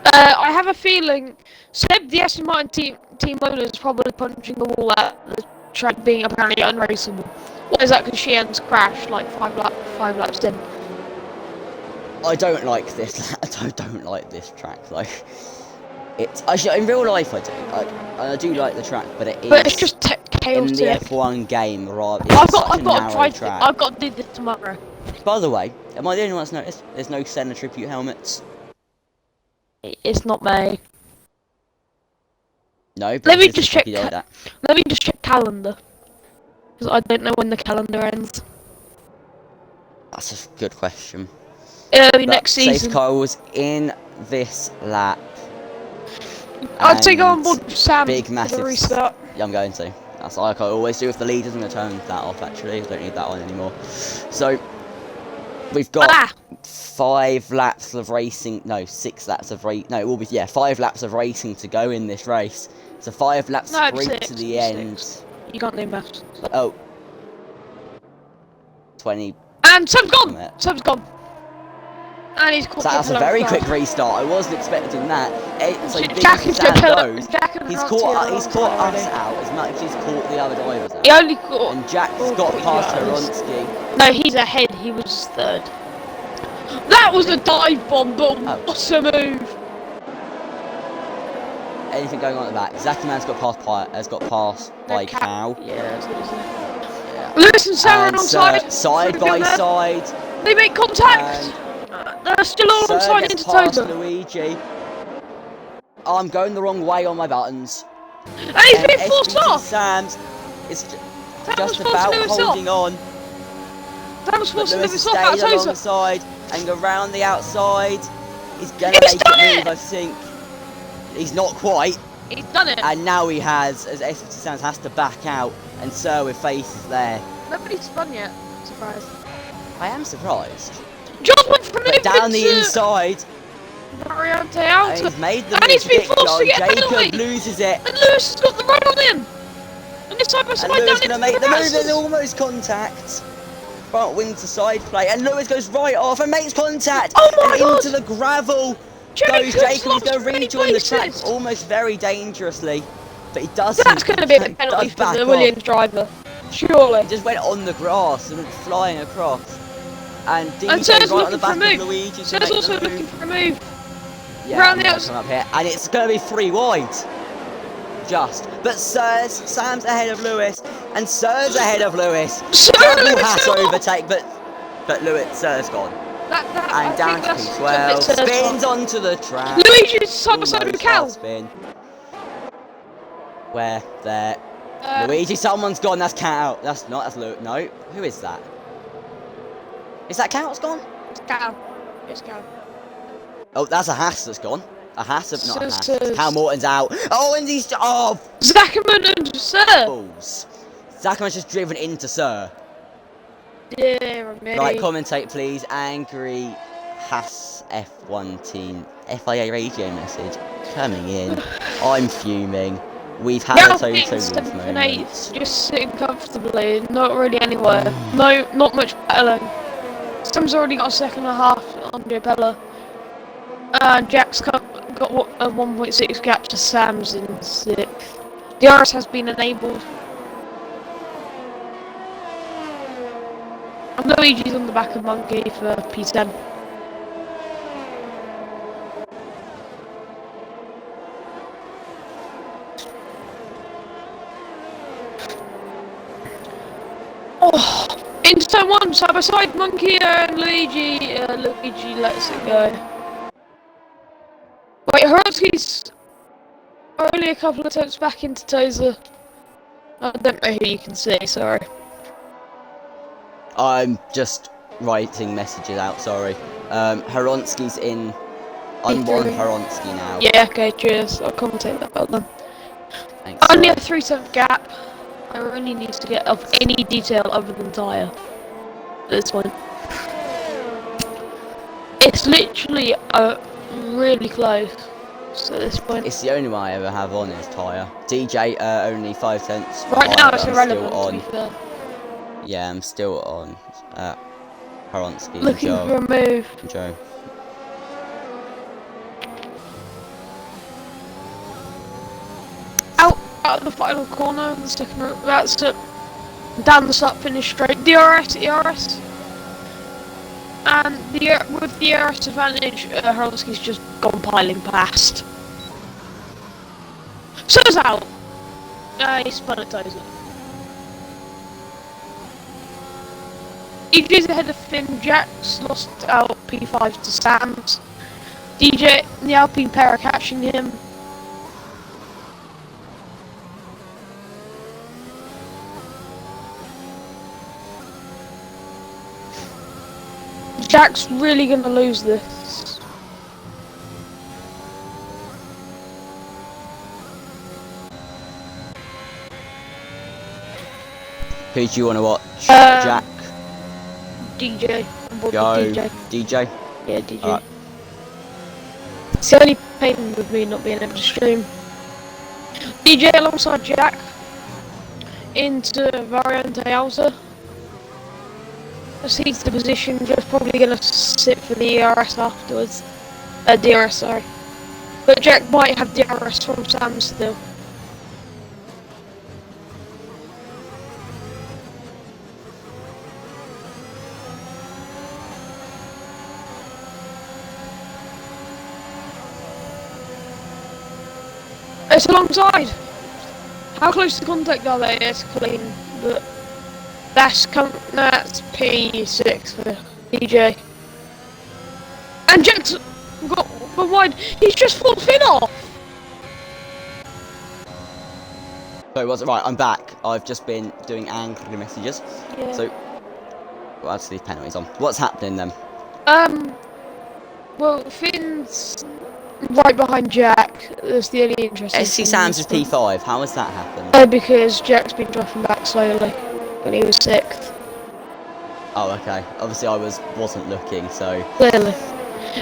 C: I have a feeling Seb, the Aston Martin team owner, is probably punching the wall at the track being apparently unraceable. What is that? Because she ends crashed like 5 laps in.
A: I don't like this. I don't like this track. Like, it's actually in real life I do. I do like the track, but it is.
C: But it's just
A: in the
C: chaotic.
A: F1 game, rather.
C: I've
A: It's
C: got
A: such a
C: to
A: narrow
C: try.
A: track.
C: I've got to do this tomorrow.
A: By the way, am I the only one that's noticed? There's no Senna tribute helmets.
C: It's not me.
A: No, but
C: Let me
A: here's
C: just
A: the
C: check.
A: copy that.
C: Let me just check calendar, because I don't know when the calendar ends.
A: That's a good question.
C: Early
A: But
C: next
A: Safe
C: season.
A: car was in this lap.
C: I'd say go on
A: and
C: board with Sam
A: big,
C: for the
A: massive.
C: restart.
A: Yeah, I'm going to. That's like I always do with the leaders. I'm going to turn that off. Actually, I don't need that on anymore. So we've got 5 laps of racing. No, 6 laps of race. No, it will be 5 laps of racing to go in this race. So 5 laps
C: No,
A: straight
C: six,
A: to the end.
C: 6. You can't do maths.
A: Oh. 20.
C: And Sam's gone. Sam's gone. And he's caught.
A: So that's a very quick restart. I wasn't expecting that. So big as Sam goes, he's caught us out as much as he's caught the other drivers out.
C: He only caught.
A: And Jack's got past Heronsky.
C: No, he's ahead. He was third. That was a dive bomb, but what a move!
A: Anything going on at the back? Zackyman's got passed by Cow.
C: Yeah, that's what it is. Lewis and Sarah alongside.
A: Side by side.
C: They make contact. They're still alongside into Toza.
A: Luigi. Oh, I'm going the wrong way on my buttons.
C: And he's been forced off.
A: Sam's is just about holding on.
C: That was forcing
A: Lewis
C: Lewis off out Toza.
A: Alongside and around the outside. He's gonna make it move, I think. He's not quite.
C: He's done it.
A: And now he has, as S50 Sands has to back out, and Sir with faces there.
C: Nobody's spun yet. Surprised.
A: I am surprised.
C: John went for an
A: down the inside.
C: And
A: he's made the
C: and he's been forced to get a
A: Jacob
C: penalty.
A: Loses it.
C: And Lewis has got the run on him. And this side by side
A: Lewis
C: down
A: gonna
C: into
A: make the move. There's
C: the
A: almost contact. Front wing to side play, and Lewis goes right off and makes contact.
C: Oh my God.
A: Into the gravel goes Jacob. He's going to rejoin the track almost very dangerously, but he doesn't.
C: That's going to be a penalty for the Williams driver, surely.
A: He just went on the grass and went flying across. And DJ's
C: Ser's
A: right on the
C: looking for a
A: back of
C: move.
A: Luigi.
C: Ser's also looking for a move.
A: Yeah,
C: Round the
A: come
C: outside.
A: up here, and it's going to be 3 wide. Just, but Sam's ahead of Lewis, and Sir's ahead of Lewis. Double Haas overtake, but Sir's gone. And down to P12, spins onto the track.
C: Luigi's side by side with Cal.
A: Spin. Where? There. Luigi, someone's gone. That's Cal. That's Lewis. No, who is that? Is that Cal that's gone?
C: It's Cal. It's Cal.
A: Oh, that's a Haas that's gone. A Haas, not a Haas.
C: Says-
A: Cal Morton's out. Oh, and he's
C: Zackerman and Sir.
A: balls. Zackerman's just driven into Sir.
C: Yeah,
A: Right, commentate please. Angry Haas F1 team FIA radio message coming in. I'm fuming. We've had a total wolf moment.
C: Just sitting comfortably, not really anywhere. No, not much battling. Sam's already got a second and a half on Bella. Jack's got a 1.6 gap to Sam's in 6th. DRS has been enabled. And Luigi's on the back of Monkey for P10. Oh, into turn 1, side by side, Monkey and Luigi. Luigi lets it go. Wait, Horowski's only a couple of attempts back into Toza. I don't know who you can see, sorry.
A: I'm just writing messages out, sorry. Heronsky's in. I'm on Heronsky now.
C: Yeah, okay, cheers. I'll commentate that well then.
A: Thanks.
C: Only a 3-7 gap. I only need to get of any detail other than tyre. This one. It's literally really close. So at this point.
A: It's the only one I ever have on is tyre. DJ only 5 tenths.
C: Right now it's
A: I'm
C: irrelevant
A: still
C: to be fair.
A: Yeah, I'm still on Heronsky and
C: Looking
A: Joe.
C: for a move.
A: Joe.
C: Out of the final corner, the second row, that's it. Down the start finish straight. DRS. And with the DRS advantage, Heronsky's just gone piling past. So's out! He spun it Toza. DJ's ahead of Finn. Jack's lost out P5 to Sam's. DJ and the Alpine pair are catching him. Jack's really gonna lose this.
A: Who do you want to watch? Jack?
C: DJ. I'm bored
A: Go.
C: with DJ.
A: DJ?
C: Yeah, DJ.
A: Alright.
C: It's the only pain with me not being able to stream. DJ alongside Jack into Variante Alta. He's the position, just probably gonna sit for the ERS afterwards. DRS, sorry. But Jack might have DRS from Sam still. It's alongside! How close to contact are they? It's clean, but that's P6 for DJ. And Jack's got wide. He's just fought Finn off!
A: So what's it? Right, I'm back. I've just been doing angry messages.
C: Yeah.
A: So, well, I'll just leave penalties on. What's happening then?
C: Well, Finn's right behind Jack. That's the only interesting
A: SC
C: thing.
A: Sam's is P5. How has that happened?
C: Because Jack's been dropping back slowly when he was 6th.
A: Oh, okay. Obviously, I wasn't looking, so
C: Clearly.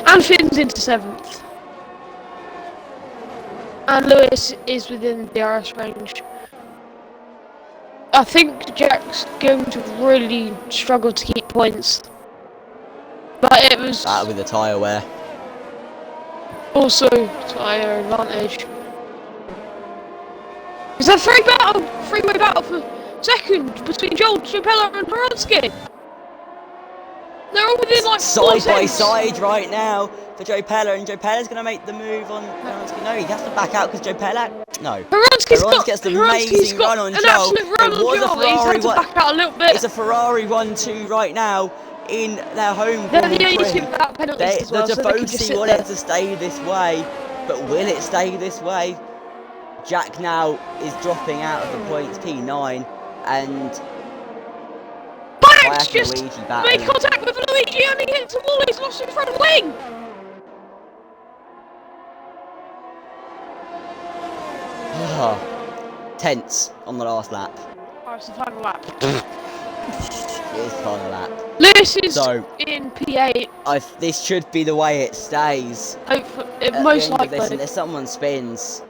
C: And Finn's into 7th. And Lewis is within the DRS range. I think Jack's going to really struggle to keep points. But it was
A: that with the tyre wear.
C: also tyre advantage. Is that three-way battle for second between Joel, Chapella and Horonsky? They're all within like
A: Side by
C: 4
A: side right now for Joe Pella, and Joe Pella's going to make the move on Horonsky. No, he has to back out because Joe Pella. No.
C: Horonsky's
A: gets the
C: Horonsky's
A: amazing
C: got
A: run on
C: an
A: Joel.
C: absolute run
A: It
C: on
A: was a
C: Joel. He's
A: Ferrari
C: had to
A: one-
C: back out a little bit.
A: It's a Ferrari 1-2 right now in their home
C: They're
A: Grand
C: the only
A: Prix.
C: team without penalties as well,
A: The
C: so they can just
A: Tifosi
C: sit
A: want
C: there.
A: it to stay this way, but will it stay this way? Jack now is dropping out of the points, P9, and
C: Banks
A: Bayek
C: just
A: and Luigi
C: made
A: battling.
C: contact with Luigi and he hits the wall. He's lost his front wing.
A: Tense on the last lap.
C: Oh, it's the final lap.
A: It is the final lap.
C: Lewis is
A: So-
C: in P8.
A: This should be the way it stays.
C: Hopefully,
A: At
C: most
A: the end of this,
C: likely.
A: unless someone spins,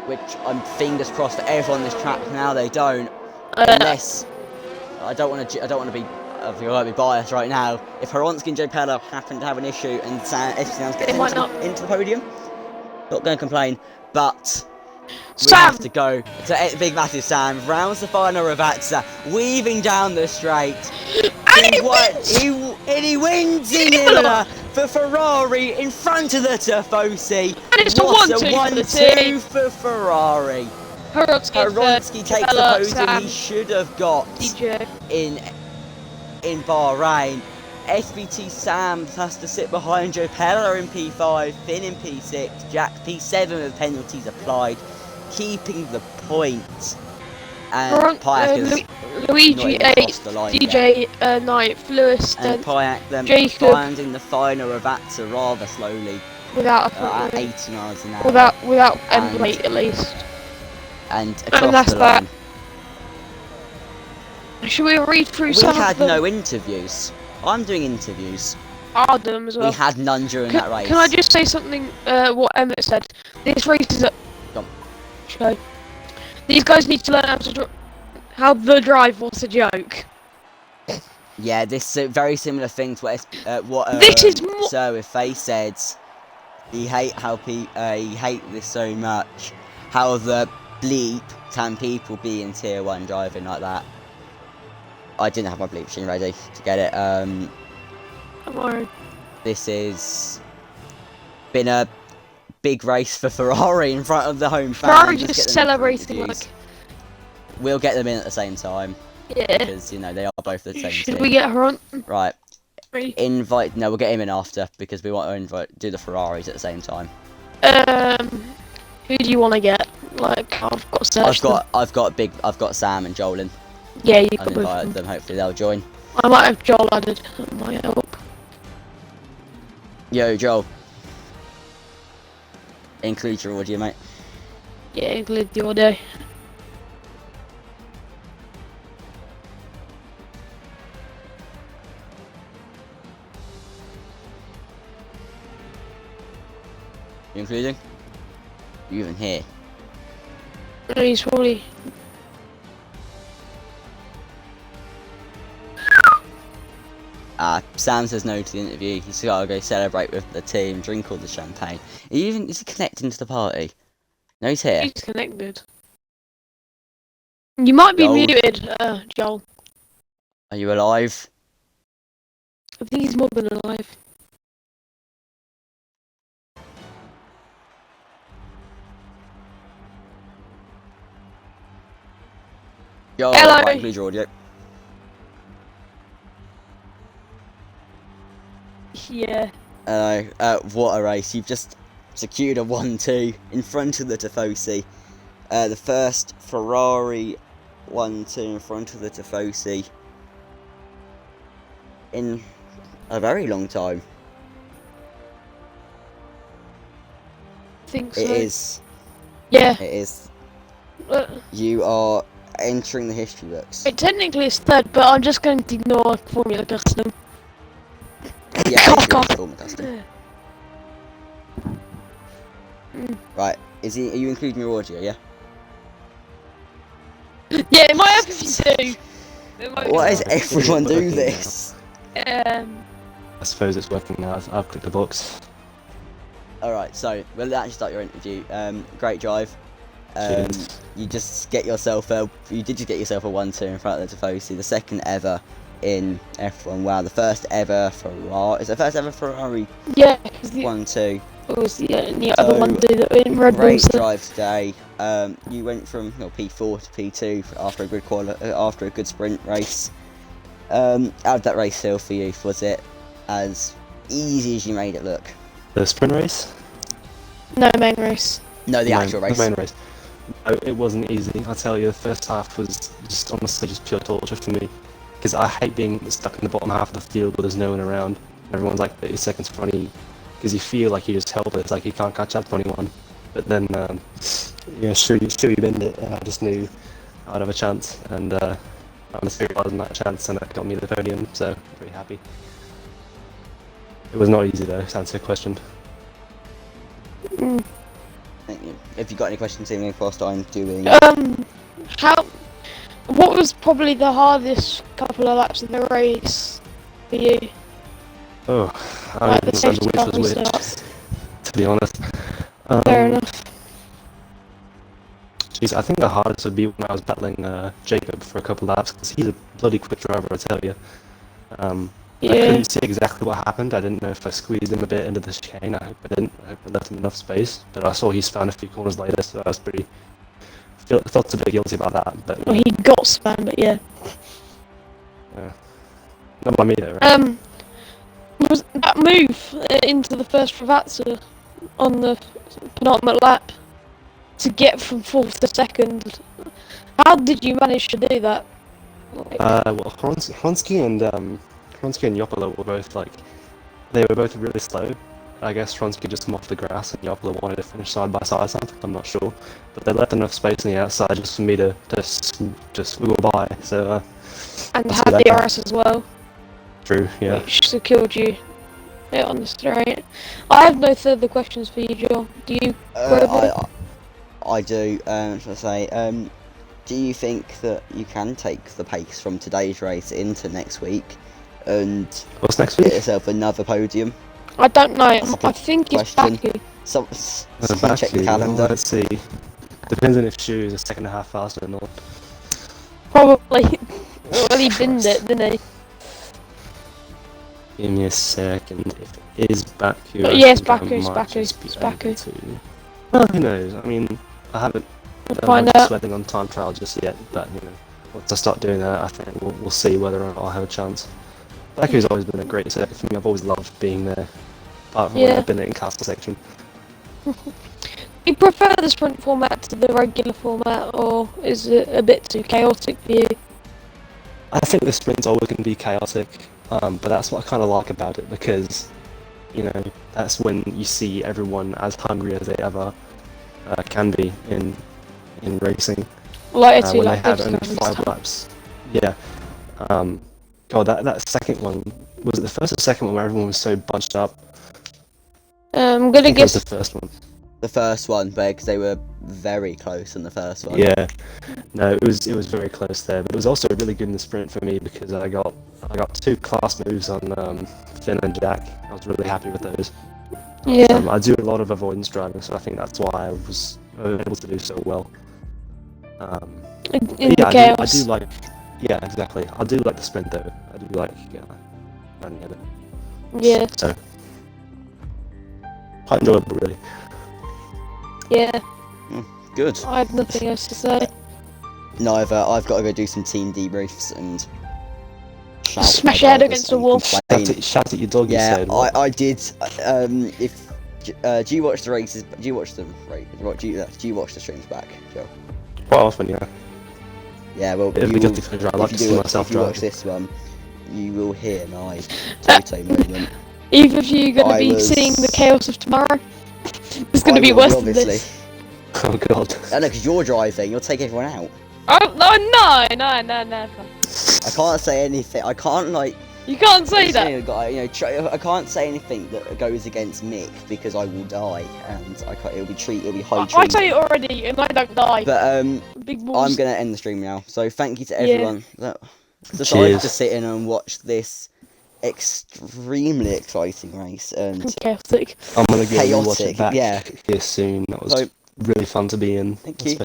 A: which I'm fingers crossed for everyone on this track now they don't. Unless I don't want to be. I think I won't be biased right now. If Horonsky and Joe Pella happen to have an issue and Sounds gets
C: They might not.
A: into the podium, not going to complain. But we
C: Sam,
A: have to go to big massive Sam rounds the final Ravazza, weaving down the straight.
C: and he wins.
A: He wins in Imola for Ferrari in front of the Tifosi.
C: And it's a
A: What
C: 1-2 for the
A: 1-2
C: team.
A: for Ferrari.
C: Horonsky
A: Horonsky takes the
C: Pella,
A: podium
C: Sam,
A: he should have got
C: DJ.
A: in Bahrain. SBT Sam has to sit behind Joe Pella in P5, Finn in P6, Jack P7 with penalties applied, keeping the points. And Pyack has
C: Luigi
A: not even
C: 8th,
A: crossed the line
C: DJ 9th, Lewis
A: and
C: 10th,
A: Pyack then
C: Jacob.
A: finding the final Ravazza rather slowly
C: without a
A: at
C: front wing.
A: 80 miles an hour.
C: Without
A: And-
C: M8 at least.
A: and across
C: that's
A: the line.
C: Should we read through
A: We
C: some
A: had
C: of them?
A: no interviews. I'm doing interviews.
C: Adam as well.
A: We had none during that race.
C: Can I just say something? What Emmett said. This race is a
A: Go on.
C: show. These guys need to learn how the drive was a joke.
A: Yeah, this is a very similar thing to what
C: This is more-
A: Sir with Face said. He hate he hate this so much. How the bleep can people be in tier 1 driving like that? I didn't have my bleep machine ready to get it.
C: I'm worried.
A: This is been a big race for Ferrari in front of the home fans.
C: Ferrari
A: Let's
C: just
A: get them
C: celebrating
A: interviews.
C: like
A: We'll get them in at the same time.
C: Yeah.
A: because, you know, they are both the same
C: Should
A: team.
C: we get her on?
A: Right,
C: Three.
A: invite, no, we'll get him in after, because we want to do the Ferraris at the same time.
C: Who do you want to get? Like, I've got to search
A: I've got Sam and Joel in.
C: Yeah, you
A: I've
C: got both of
A: invited
C: them.
A: them, hopefully they'll join.
C: I might have Joel added. That might help.
A: Yo, Joel. Include your audio, mate.
C: Yeah, include the audio.
A: You including? You even here?
C: He's probably.
A: Sam says no to the interview. He's gotta go celebrate with the team, drink all the champagne. Is he connecting to the party? No, he's here.
C: He's connected. You might be
A: Joel.
C: muted, Joel.
A: Are you alive?
C: I think he's more than alive.
A: Joel,
C: Hello.
A: right, include your audio.
C: Yeah.
A: What a race. You've just secured a 1-2 in front of the Tifosi. The first Ferrari 1-2 in front of the Tifosi in a very long time.
C: I think so.
A: It is.
C: Yeah.
A: It is.
C: Uh,
A: You are entering the history books.
C: It technically is third, but I'm just going to ignore Formula Custom.
A: Yeah,
C: God,
A: it's
C: God.
A: Formula Custom. Right, are you including your audio, yeah?
C: Yeah, it might help if you do.
A: Why does everyone do this?
B: I suppose it's working now. I've clicked the box.
A: Alright, so we'll actually start your interview. Great drive.
B: Cheers.
A: You did just get yourself a 1-2 in front of the Tifosi, the second ever in F1. Wow, the first ever Ferrari. Is it the first ever Ferrari
C: Yeah, because the
A: 1-2?
C: was the other one do that in Red Bull.
A: Great
C: So
A: drive today. You went from P4 to P2 after a good sprint race. How did that race feel for you? Was it as easy as you made it look?
B: The sprint race?
C: no main race.
A: No, the actual race.
B: The main race. No, it wasn't easy. I tell you, the first half was just honestly just pure torture for me. Because I hate being stuck in the bottom half of the field where there's no one around. Everyone's like 30 seconds in front of you. Because you feel like you're just helpless, like you can't catch up to anyone. But then, sure you bend it, and I just knew I'd have a chance. And I materialised that chance, and it got me the podium, so pretty happy. It was not easy though, to answer your question.
A: Thank you. If you got any questions, even whilst I'm doing.
C: What was probably the hardest couple of laps of the race for you?
B: Oh, I
C: Like
B: don't
C: the
B: remember
C: safety
B: which
C: car
B: was
C: and
B: which,
C: stuff.
B: to be honest.
C: Fair enough.
B: Jeez, I think the hardest would be when I was battling Jacob for a couple laps, because he's a bloody quick driver, I tell you. I couldn't see exactly what happened. I didn't know if I squeezed him a bit into the chicane. I hope I didn't. I hope I left him enough space. But I saw he spun a few corners later, so I was felt a bit guilty about that. But
C: Well, he got spun, but yeah.
B: not by me though, right?
C: Was that move into the first Ravazza on the penultimate lap to get from fourth to second? How did you manage to do that?
B: Well, Hronsky and Ioppolo were both they were both really slow. I guess Hronsky just come off the grass and Ioppolo wanted to finish side by side or something, I'm not sure. But they left enough space on the outside just for me to just wiggle by, so...
C: And had the RS as well.
B: True, yeah.
C: Which secured you on the straight. I have no further questions for you, Joel. Do you?
A: I do. Shall I say? Do you think that you can take the pace from today's race into next week and
B: What's next week?
A: get yourself another podium?
C: I don't know. I
A: That's a
C: think it's
A: question.
C: Baku.
A: Someone check the calendar.
B: Let's see. Depends on if Shu is a second and a half faster or not.
C: Probably. Well, he binned it, didn't he?
B: Give me a second. If it is Baku,
C: But
B: I
C: yeah, it's
B: think I
C: Baku, it's
B: might
C: Baku,
B: just be
C: it's Baku.
B: able to. Well, who knows? I mean, I haven't
C: We'll
B: done
C: find
B: much
C: out.
B: sweating on time trial just yet, but you know, once I start doing that, I think we'll see whether or not I'll have a chance. Baku's always been a great circuit for me. I've always loved being there, apart from when
C: Yeah.
B: I've been in castle section.
C: You prefer the sprint format to the regular format, or is it a bit too chaotic for you?
B: I think the sprint's always going to be chaotic, but that's what I kind of like about it, because, you know, that's when you see everyone as hungry as they ever can be in racing.
C: Like a
B: When they
C: like
B: have
C: this
B: only
C: kind of
B: 5
C: stuff.
B: laps. Yeah. God, that second one, was it the first or second one where everyone was so bunched up?
C: I'm
B: I
C: gonna
B: think it was
C: guess.
B: the first one.
A: The first one, because they were very close in the first one.
B: Yeah. No, it was very close there, but it was also really good in the sprint for me because I got 2 class moves on Finn and Jack. I was really happy with those.
C: Yeah.
B: I do a lot of avoidance driving, so I think that's why I was able to do so well.
C: In the
B: I
C: chaos.
B: do like. Yeah, exactly. I do like the sprint though. I do like running in it.
C: Yeah.
B: So quite enjoyable, really.
C: Yeah.
A: Good.
C: I have nothing else to say.
A: No, I've got to go do some team debriefs and shout
C: Smash
A: my
C: your head
A: drivers
C: against a
A: and
C: wall.
A: complain.
B: Shout at your dog.
A: Yeah,
B: You said. What?
A: I did. Do you watch the races? Do you watch them? Right? Do you watch the streams back, Joe?
B: Quite often, yeah.
A: Yeah, well,
B: It'd be guilty pleasure. I like to see myself
A: if you watch
B: drive.
A: this one, you will hear my toto movement.
C: Either of you going to be
A: was-
C: seeing the chaos of tomorrow? It's going
A: I
C: to be
A: will
C: worse than
A: obviously.
C: this.
B: Oh god.
A: I know, because you're driving, you'll take everyone out.
C: Oh, no.
A: I can't say anything. I can't like.
C: You can't say that.
A: I can't say anything that goes against Mick because I will die, and I can't. It'll be high
C: I
A: treason.
C: say it already, and I don't die.
A: But
C: Big balls.
A: I'm gonna end the stream now. So thank you to
C: Yeah.
A: everyone that decided
B: Cheers.
A: to sit in and watch this extremely exciting race and
C: Chaotic.
B: I'm gonna go and watch
A: chaotic.
B: it back
A: Yeah.
B: here soon. That was
A: So
B: really fun to be in.
A: thank you.